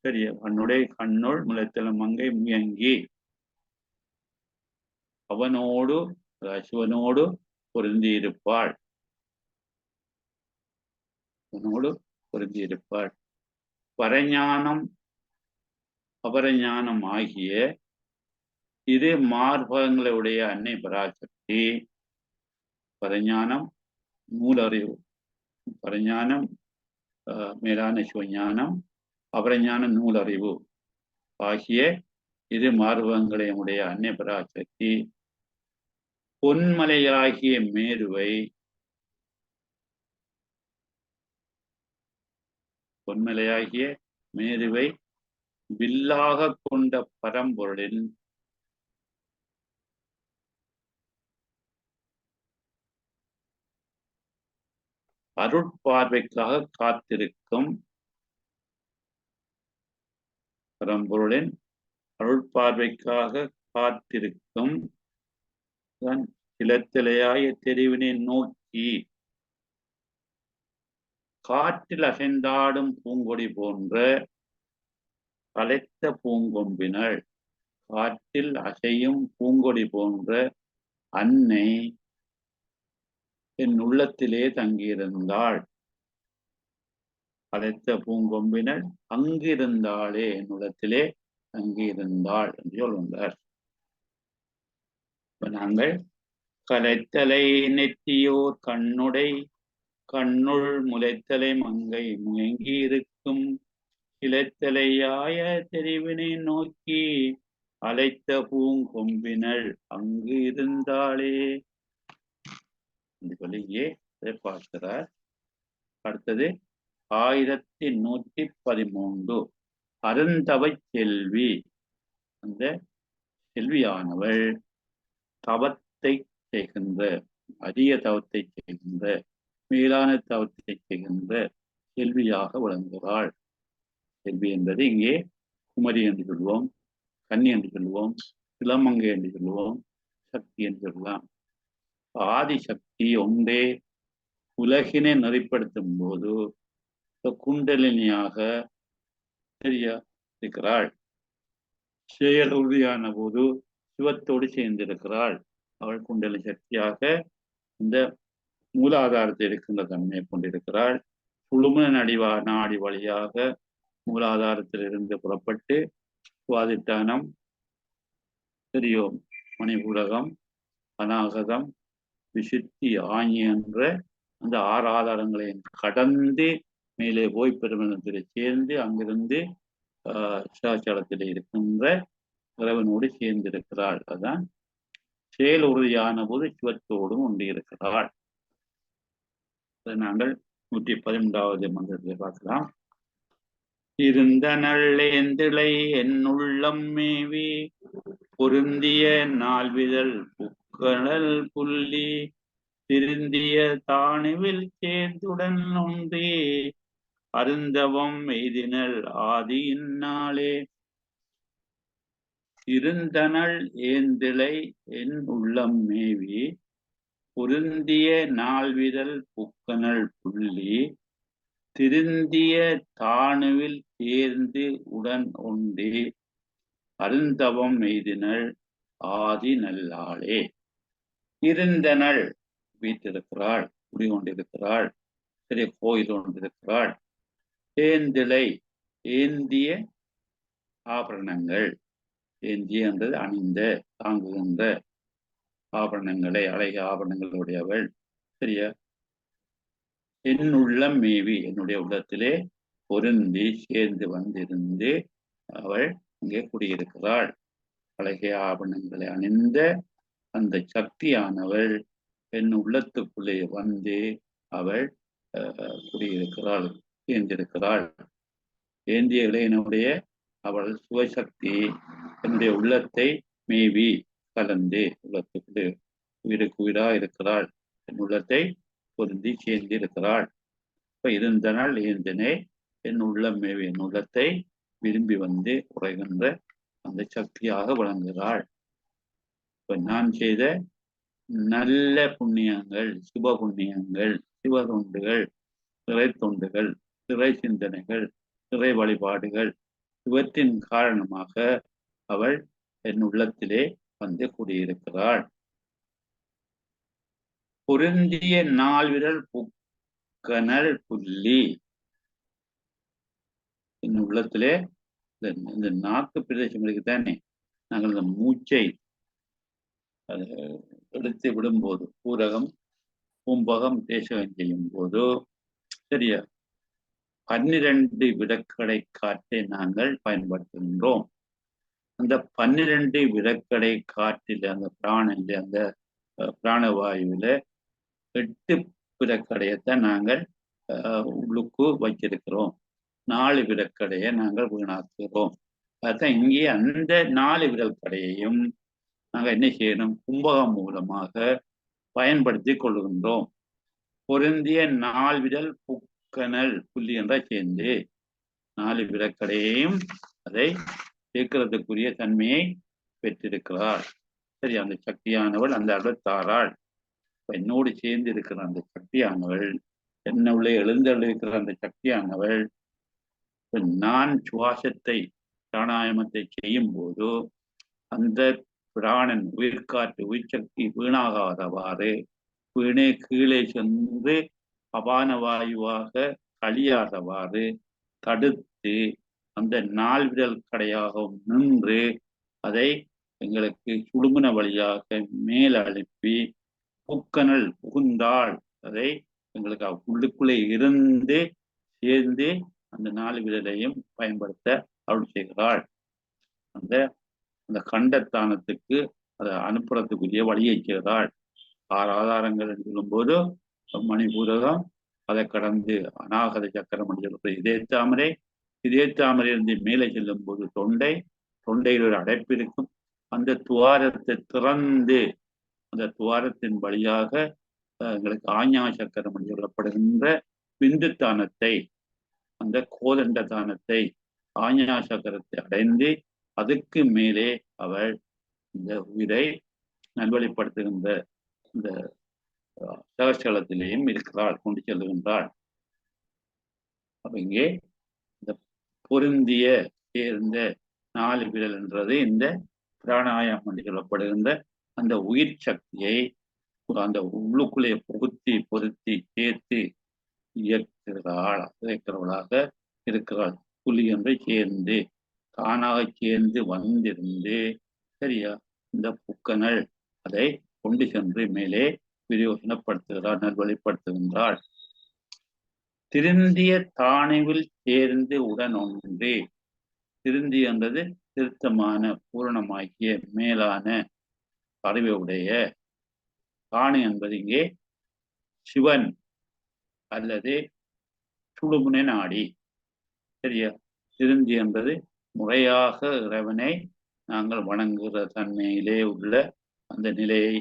சரிய கண்ணுடைய கண்ணுள் முளைத்தலம் மங்கை முயங்கி அவனோடு சிவனோடு பொருந்தியிருப்பாள். அவனோடு பொருந்தியிருப்பாள். பரஞானம் அபரஞானம் ஆகிய இரு மார்பகங்களுடைய அன்னை பராசக்தி. பரஞானம் நூலறிவு, பரஞானம் மேலான சிவஞானம், அபரஞான நூலறிவு ஆகிய இரு மார்பகங்களையுடைய அன்னை பராசக்தி பொன்மலையாகிய மேருவை வில்லாக கொண்ட பரம்பொருளின் அருட்பார்வைக்காக காத்திருக்கும் பரம்பொருளின் அருட்பார்வைக்காக காத்திருக்கும் இலத்திலையாய தெரிவினை நோக்கி காற்றில் அசைந்தாடும் பூங்கொடி போன்ற கலைத்த பூங்கொம்பினள், காற்றில் அசையும் பூங்கொடி போன்ற அன்னை என் உள்ளத்திலே தங்கியிருந்தாள். கலைத்த பூங்கொம்பினள் அங்கிருந்தாளே, என் உள்ளத்திலே தங்கியிருந்தாள் என்று சொல்கின்றார். நாங்கள் கலைத்தலை நெற்றியோர் கண்ணுடை கண்ணுள் முளைத்தலை மங்கை முயங்கி இருக்கும் இலைத்தலையாய தெரிவினை நோக்கி அழைத்த பூங்கொம்பினள் அங்கு இருந்தாளே என்று சொல்லியே பார்க்கிறார். அடுத்தது 1113 அருந்தவை செல்வி. அந்த செல்வியானவள் தவத்தை செய்கின்ற, அரிய தவத்தை செய்கின்ற, மேலான தவத்தை செய்கின்ற செல்வியாக விளங்குகிறாள். செல்வி என்பது இங்கே குமரி என்று சொல்வோம், கன்னி என்று சொல்வோம், இளமங்கை என்று சொல்வோம், சக்தி என்று சொல்லலாம். ஆதிசக்தி ஒன்றே உலகினை நெறிப்படுத்தும் போது குண்டலினியாக இருக்கிறாள். செயல் உறுதியான போது சிவத்தோடு சேர்ந்திருக்கிறாள். அவள் குண்டலினி சக்தியாக இந்த மூலாதாரத்தில் இருக்கின்ற தன்மையை கொண்டிருக்கிறாள். சுழுமன நாடி வழியாக மூலாதாரத்திலிருந்து புறப்பட்டு சுவாதிட்டானம், தெரியோம், மணிபூரகம், அநாகதம், விசுத்தி ஆணி என்ற அந்த 6 ஆதாரங்களை கடந்து மேலே போய் பெருமனத்தில் சேர்ந்து அங்கிருந்து சிவாச்சாரத்தில் இருக்கின்ற இறைவனோடு சேர்ந்திருக்கிறாள். அதான் செயல் உறுதியான போது சிவத்தோடும் ஒன்றியிருக்கிறாள். நாங்கள் 113வது மந்திரத்தை பார்க்கலாம். இருந்த நல்லேந்திளை என் உள்ளம் மேவி பொருந்திய நால்விதழ் புக்கணல் புள்ளி திருந்திய தானுவில் சேர்ந்துடன் ஒன்றி அருந்தவம் எய்தினள் ஆதியின் நாளே. இருந்தனள் ஏந்திளை என் உள்ளம் மேவி பொருந்திய நால்விதழ் புக்கணல் புள்ளி திருந்திய தானுவில் சேர்ந்து உடன் ஒன்றி அருந்தவம் எய்தினள் ஆதி நல்லாளே. இருந்தனள் வீட்டிருக்கிறாள், குடிகொண்டிருக்கிறாள், பெரிய கோயில் கொண்டிருக்கிறாள். ஏந்திளை ஏந்திய ஆபரணங்கள், ஏந்திய என்றது அணிந்த தாங்குகின்ற ஆபரணங்களை, அழகிய ஆபரணங்களுடையவள். சரியா? என் உள்ளம் மேவி, என்னுடைய உள்ளத்திலே பொருந்தி சேர்ந்து வந்திருந்து அவள் இங்கே குடியிருக்கிறாள். அழகிய ஆபரணங்களை அணிந்த அந்த சக்தியானவள் என் உள்ளத்துக்குள்ளே வந்து அவள் குடியிருக்கிறாள், சேர்ந்திருக்கிறாள். ஏந்திய இளையனுடைய அவள் சுவசக்தி என்னுடைய உள்ளத்தை மேவி கலந்து உள்ளத்துக்குள்ளே உயிருக்கு இருக்கிறாள். என் உள்ளத்தை பொருந்தி சேர்ந்து இருக்கிறாள். இப்ப இருந்தனால் ஏந்தினே என் உள்ளம் மேவி, என் உள்ளத்தை விரும்பி வந்து உரைகின்ற அந்த சக்தியாக விளங்குகிறாள். இப்ப நான் செய்த நல்ல புண்ணியங்கள், சிவ புண்ணியங்கள், சிவதொண்டுகள், திரை தொண்டுகள், திரை சிந்தனைகள், திரை வழிபாடுகள், இவற்றின் காரணமாக அவள் என் உள்ளத்திலே வந்து குடியிருக்கிறாள். பொருந்திய நால்விரல் புக்கனல் புள்ளி, என் உள்ளத்திலே இந்த நாக்கு பிரதேசம் இருக்குதானே, நாங்கள் இந்த மூச்சை எடுத்து விடும்போது பூரகம் பூம்பகம் தேசகம் செய்யும் போது சரியா 12 விடக்கடை காற்றை நாங்கள் பயன்படுத்துகின்றோம். அந்த 12 விடக்கடை காற்றில் அந்த பிராணில, அந்த பிராணவாயுவில 8 விடக்கடையத்தான் நாங்கள் உள்ளுக்கு வச்சிருக்கிறோம். 4 விடக்கடையை நாங்கள் வீணாக்குகிறோம். அதுதான் இங்கே அந்த 4 விரல் கடையையும் நாங்கள் என்ன செய்யணும், கும்பகம் மூலமாக பயன்படுத்தி கொள்கின்றோம். பொருந்திய நாள் விரல் புக்கனல் புள்ளி என்ற சேர்ந்து 4 விரக்கடையையும் அதை சேர்க்கிறதுக்குரிய தன்மையை பெற்றிருக்கிறார். சரி, அந்த சக்தியானவள் அந்த அகத்தாராள். என்னோடு சேர்ந்து இருக்கிற அந்த சக்தியானவள், என்ன உள்ளே எழுந்தெழுக்கிற அந்த சக்தியானவள், நான் சுவாசத்தை பிராணாயாமத்தை செய்யும் போது அந்த பிராணன் உயிர்காற்று உயிர் சக்தி வீணாகாதவாறு வீணே கீழே சென்று அபான வாயுவாக கழியாதவாறு தடுத்து அந்த நால்விரல் கடையாகவும் நின்று அதை எங்களுக்கு சுடுமுன வழியாக மேல் அனுப்பி புக்கனல் புகுந்தாள். அதை எங்களுக்கு உள்ளுக்குள்ளே இருந்து சேர்ந்து அந்த 4 விரலையும் பயன்படுத்த அருள் செய்கிறாள். அந்த அந்த கண்டத்தானத்துக்கு அதை அனுப்புறதுக்குரிய வழியை செய்கிறாள். 6 ஆதாரங்கள் என்று சொல்லும்போது மணிபூரகம், அதை கடந்து அநாகத சக்கரம் என்று சொல்றது இதே தாமரை இருந்து மேலே செல்லும் போது தொண்டையில் ஒரு அடைப்பு இருக்கும். அந்த துவாரத்தை திறந்து அந்த துவாரத்தின் வழியாக எங்களுக்கு ஆஞா சக்கரம் என்று சொல்லப்படுகின்ற பிந்து தானத்தை, அந்த கோதண்ட தானத்தை, ஆஞா சக்கரத்தை அடைந்து அதுக்கு மேலே அவள் இந்த உயிரை நல்வழிப்படுத்துகின்ற இந்த சகஸ்தலத்திலேயும் இருக்கிறாள், கொண்டு செல்லுகின்றாள். அப்ப இங்கே இந்த பொருந்திய சேர்ந்த 4 விரல் என்றது இந்த பிராணாயாமம் என்று சொல்லப்படுகின்ற அந்த உயிர் சக்தியை அந்த உள்ளுக்குள்ளே பொருத்தி சேர்த்து இயக்கிறவளாக இருக்கிறாள். புலி என்று சேர்ந்து தானாக சேர்ந்து வந்திருந்து சரியா இந்த புக்கனல் அதை கொண்டு சென்று மேலே பிரயோசனப்படுத்துகிறாள், நல்வழிப்படுத்துகின்றாள். திருந்திய தானிவில் சேர்ந்து உடன் ஒன்று. திருந்தி என்றது திருத்தமான பூரணமாகிய மேலான அறிவுடைய. தானி என்பது இங்கே சிவன் அல்லது சுடுமுனை நாடி. சரியா, திருந்தி என்பது முறையாக இறைவனை நாங்கள் வணங்குகிற தன்மையிலே உள்ள அந்த நிலையை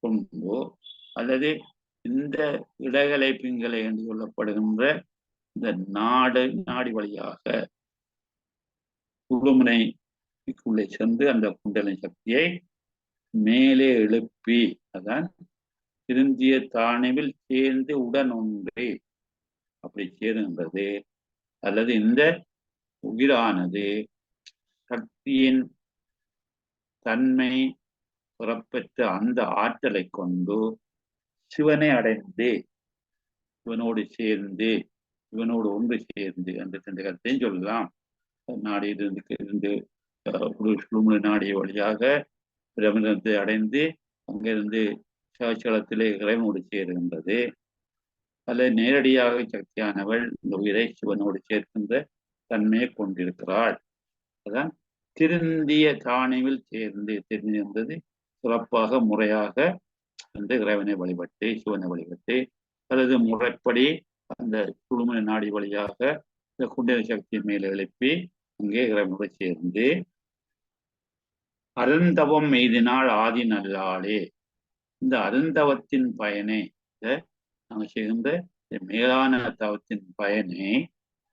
கொண்டோ அல்லது இந்த இடகலை பிங்களை என்று சொல்லப்படுகின்ற இந்த நாடி வழியாக குழுமுனைக்குள்ளே சென்று அந்த குண்டலினி சக்தியை மேலே எழுப்பி, அதான் திருந்திய தானிவில் சேர்ந்து உடன் ஒன்று அப்படி சேருகின்றது. அல்லது இந்த உயிரானது சக்தியின் தன்மை புறப்பெற்ற அந்த ஆற்றலை கொண்டு சிவனை அடைந்து இவனோடு சேர்ந்து இவனோடு ஒன்று சேர்ந்து அந்த கருத்தையும் சொல்லலாம். நாடியிலிருந்து நாடிய வழியாக பிரபஞ்சத்தை அடைந்து அங்கிருந்து சகச்சலத்திலே இறைவனோடு சேருகின்றது. அல்லது நேரடியாக சக்தியானவள் இந்த உயிரை சிவனோடு சேர்க்கின்ற தன்மையை கொண்டிருக்கிறாள். அதான் திருந்திய தானிவில் சேர்ந்து தெரிந்திருந்தது சிறப்பாக முறையாக அந்த இறைவனை வழிபட்டு சிவனை வழிபட்டு அல்லது முறைப்படி அந்த குழும நாடி வழியாக இந்த குண்டலினி சக்தியின் மேல் எழுப்பி அங்கே இறைவனோடு சேர்ந்து அருந்தவம் எய்தினால் ஆதி நல்லாளே. இந்த அருந்தவத்தின் பயனை நாங்கள் செய்கின்ற மேலான தவத்தின் பயனை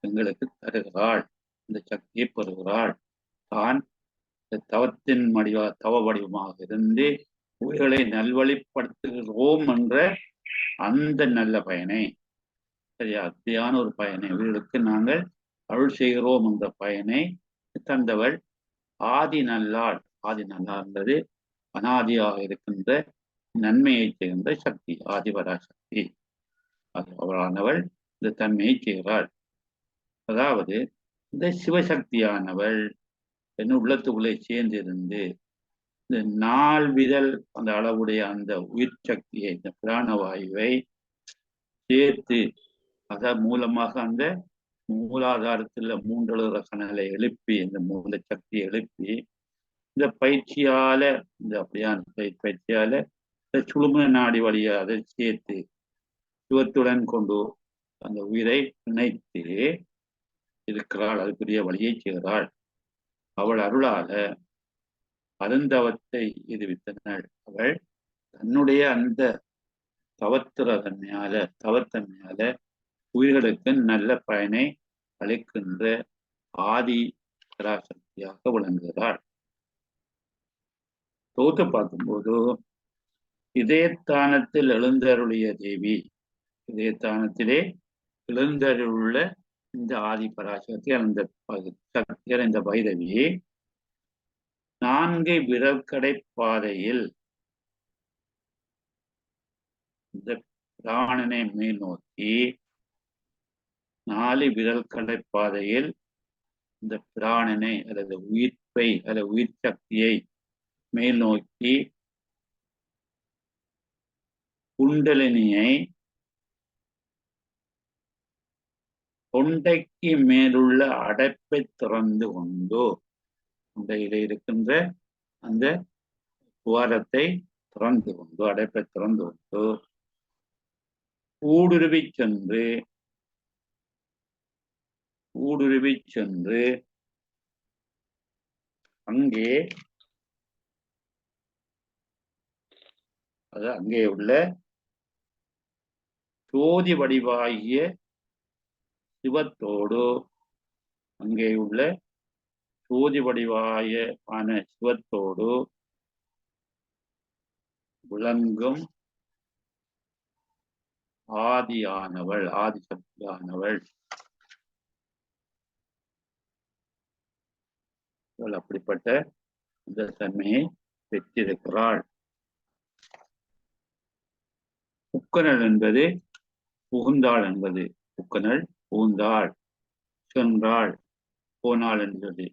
எங்களுக்கு தருகிறாள், இந்த சக்தியை பெறுகிறாள். தான் இந்த தவத்தின் தவ வடிவமாக இருந்து உயிர்களை நல்வழிப்படுத்துகிறோம் என்ற அந்த நல்ல பயனை, சரியா அத்தியான ஒரு பயனை உயிர்களுக்கு நாங்கள் அருள் செய்கிறோம் என்ற பயனை தந்தவள் ஆதி நல்லாள். ஆதி நல்லாள் என்பது அனாதியாக இருக்கின்ற நன்மையை செய்கின்ற சக்தி, ஆதிபராசக்தி. அவளானவள் இந்த தன்மையை செய்கிறாள். அதாவது இந்த சிவசக்தியானவள் என் உள்ளத்துக்குள்ளே சேர்ந்திருந்து இந்த 4 விரல் அந்த அளவுடைய அந்த உயிர் சக்தியை, இந்த பிராணவாயுவை சேர்த்து அதன் மூலமாக அந்த மூலாதாரத்தில் 3 கணலை எழுப்பி இந்த மூல சக்தியை எழுப்பி இந்த பயிற்சியால இந்த அப்படியான பயிற்சியால இந்த சுழுமுன நாடி வழியை அதை சேர்த்து சிவத்துடன் கொண்டு அந்த உயிரை இணைத்து இருக்கிறாள். அதுக்குரிய வழியை செய்கிறாள். அவள் அருளால அருந்தவத்தை எதிர்வித்தனள். அவள் தன்னுடைய அந்த தவத்தன்மையால உயிர்களுக்கு நல்ல பயனை அளிக்கின்ற ஆதி பராசக்தியாக விளங்குகிறாள். தொகுத்து பார்க்கும்போது இதயத்தானத்தில் எழுந்தருளிய தேவி, இதயத்தானத்திலே எழுந்தருளுள்ள இந்த ஆதி பராசக்தி, அந்த சக்தியர், இந்த பைரவி 4 விரல்கடை பாதையில் இந்த பிராணனை மேல் நோக்கி 4 விரல்கடை பாதையில் இந்த பிராணனை அல்லது உயிர்ப்பை அல்லது உயிர் சக்தியை மேல் நோக்கி குண்டலினியை தொண்டைக்கு மேலுள்ள அடைப்பை திறந்து கொண்டு, தொண்டையில இருக்கின்ற அந்த துவாரத்தை திறந்து கொண்டு, அடைப்பை திறந்து கொண்டு ஊடுருவி சென்று அங்கே உள்ள ஜோதி வடிவாகிய சிவத்தோடு, அங்கே உள்ள ஜோதி வடிவாயான சிவத்தோடு விளங்கும் ஆதியானவள், ஆதிசக்தியானவள், அப்படிப்பட்ட இந்த தன்மையை பெற்றிருக்கிறாள். புக்கனல் என்பது புகுந்தாள் என்பது, புக்கனல் புகுந்தாள், சென்றாள், போனாள் என்பது.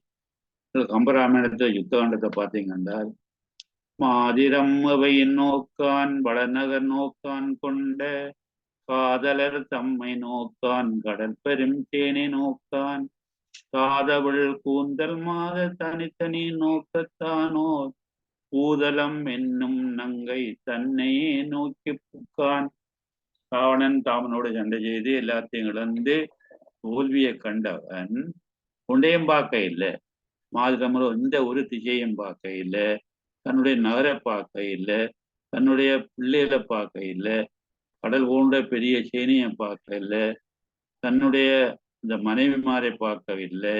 கம்பராமாயணத்தை யுத்தகாண்டத்தை பார்த்தீங்கன்னா, மாதிரம் அவையின் நோக்கான் வளநகர் நோக்கான் கொண்ட காதலர் தம்மை நோக்கான் கடல் பெரும் தேனை நோக்கான் காதவள் கூந்தல் மாத தனித்தனி நோக்கத்தானோ பூதலம் என்னும் நங்கை தன்னையே நோக்கி புக்கான். ராவணன் தாமனோடு சண்டை செய்து எல்லாத்தையும் இழந்து தோல்வியை கண்டவன் கொண்டையும் பார்க்க இல்லை, மாதிரமோ எந்த ஒரு திசையும் பார்க்க இல்லை, தன்னுடைய நகரை பார்க்க இல்லை, தன்னுடைய பிள்ளைகளை பார்க்க இல்லை, கடல் போன்ற பெரிய சேனையை பார்க்க இல்லை, தன்னுடைய இந்த மனைவிமாரை பார்க்கவில்லை.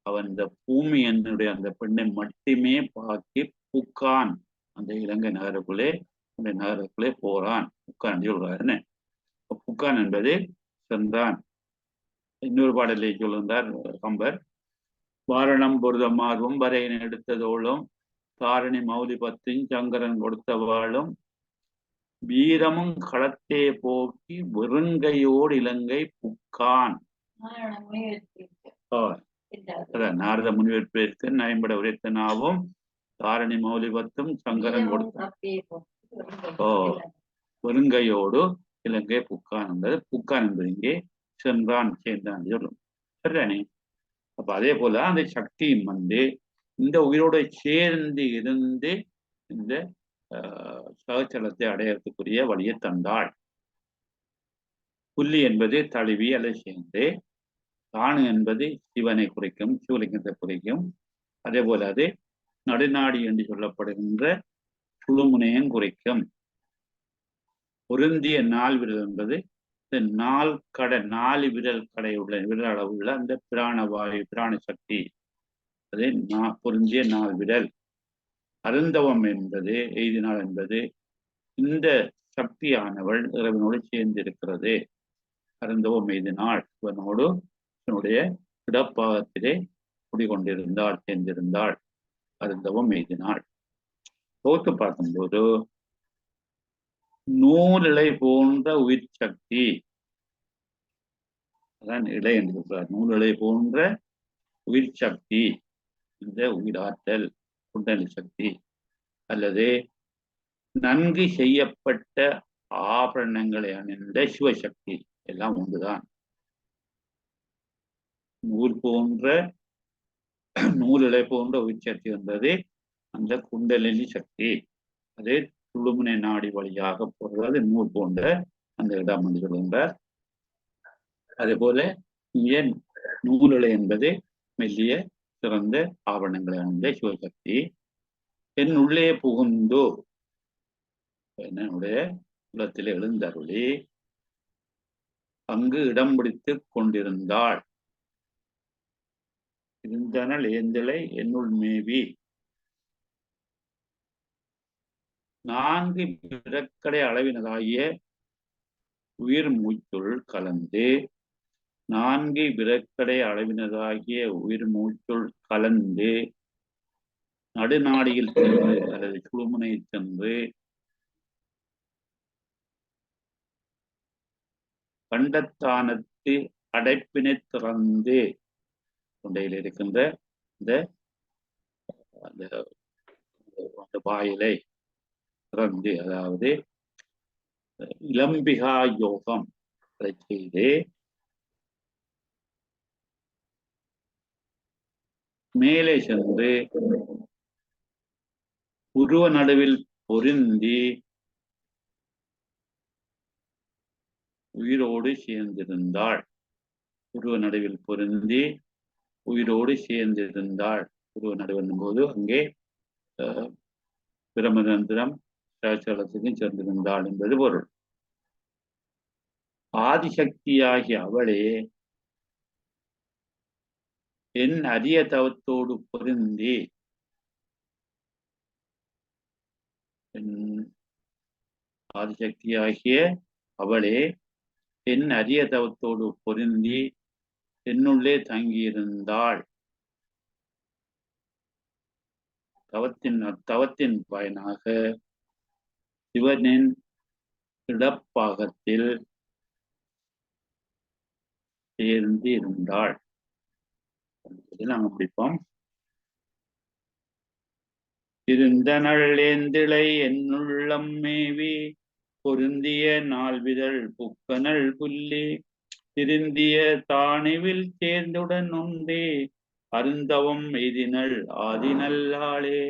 அவன் இந்த பூமி என்னுடைய அந்த பெண்ணை மட்டுமே பார்த்து புக்கான். அந்த இலங்கை நகருக்குள்ளே, அந்த நகருக்குள்ளே போறான், புக்கான் சொல்றாருன்னு. புக்கான் என்பது சென்றான். இன்னொரு பாடலை சொல்லுகிறார் கம்பர், வாரணம் பொருத மார்பும் வரையினை எடுத்ததோளும் தாரணி மௌலி பத்தின் சங்கரன் கொடுத்தவாளும் வீரமும் களத்தே போக்கி வெறுங்கையோடு இலங்கை புக்கான். நாரத முனிவேற்பு நயம்பட உரைத்தனாவும் தாரணி மௌலிபத்தும் சங்கரன் கொடுத்த வெறுங்கையோடு இலங்கை புக்கான் என்பது, புக்கான் என்பது இங்கே சென்றான், சேர்ந்தான் சொல்லும். சரிதானே? அப்ப அதே போல அந்த சக்தியும் இந்த உயிரோட சேர்ந்து இருந்து இந்த சகச்சலத்தை அடையறதுக்குரிய வழியை தந்தாள். புள்ளி என்பது தழுவி அல்லது சேர்ந்து, தானு என்பது சிவனை குறிக்கும், சிவலிங்கத்தை குறிக்கும். அதே போல அது நடுநாடி என்று சொல்லப்படுகின்ற சுழுமுனையும் குறிக்கும். பொருந்திய 4 விரல் என்பது இந்த 4 விரல் கடை உள்ள விரல் அளவுள்ள அந்த பிராணவாயு, பிராண சக்தி, அது பொருந்திய 4 விரல். அருந்தவம் என்பது, எய்தினாள் என்பது இந்த சக்தியானவள் இறைவனோடு சேர்ந்து இருக்கிறது. அருந்தவம் எய்தினாள், இவனோடு இவனுடைய இடப்பாகத்திலே குடிகொண்டிருந்தாள், சேர்ந்திருந்தாள். அருந்தவம் எய்தினாள். தோத்து பார்க்கும்போது நூலிழை போன்ற உயிர் சக்தி, அதான் இழை என்று சொல்றார். நூலிழை போன்ற உயிர் சக்தி, இந்த உயிராற்றல் குண்டலி சக்தி, அல்லது நன்கு செய்யப்பட்ட ஆபரணங்களை அணிந்த சிவசக்தி, எல்லாம் ஒன்றுதான். நூலிழை போன்ற உயிர் சக்தி என்பது அந்த குண்டலினி சக்தி. அது சுழுமுனை நாடி வழியாக போகிறது, நூல் போன்ற அந்த இடம் என்று சொல்கின்றார். அதே போல இங்கே நூலிழை என்பது மெல்லிய சிறந்த ஆவணங்களை அணிந்த சிவசக்தி. என் உள்ளே புகுந்து, என்னுடைய உள்ளத்தில் எழுந்தருளி அங்கு இடம் பிடித்து கொண்டிருந்தாள். இருந்தனள் ஏந்திழை என்னுள் மேவி 4 பிறக்கடை அளவினதாகிய உயிர் மூச்சுள் கலந்து 4 பிறக்கடை அளவினதாகிய உயிர் மூச்சுள் கலந்து நடுநாடியில் சென்று அல்லது சுழுமுனை சென்று கண்டத்தானத்து அடைப்பினை திறந்து தொண்டையில் இருக்கின்ற அந்த வாயிலை திறந்து, அதாவது இளம்பிகா யோகம் செய்து மேலே சென்று உருவ நடுவில் பொருந்தி உயிரோடு சேர்ந்திருந்தாள். உருவ நடுவில் பொருந்தி உயிரோடு சேர்ந்திருந்தாள். உருவ நடுவென்னும் போது அங்கே பிரமதந்திரம் சலத்துக்கும் சேர்ந்திருந்தாள் என்பது பொருள். ஆதிசக்தியாகிய அவளே என் அரிய தவத்தோடு பொருந்தி ஆதிசக்தியாகிய அவளே என் அரிய தவத்தோடு பொருந்தி என்னுள்ளே தங்கியிருந்தாள். தவத்தின் பயனாக சிவனின் இடப்பாகத்தில் சேர்ந்து இருந்தாள். நாங்கள் பிடிப்போம். இருந்தனள் ஏந்திழை என்னுள்ளம் மேவி பொருந்திய நாள்விதழ் புக்கனள் புல்லி திருந்திய தானிவில் சேர்ந்துடன் ஒன்றே அருந்தவம் எய்தினள் ஆதினல்லாளே.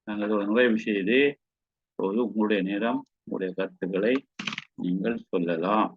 நாங்கள் ஒரு நிறைவு செய்து உங்களுடைய நேரம், உங்களுடைய கருத்துக்களை நீங்கள் சொல்லலாம்.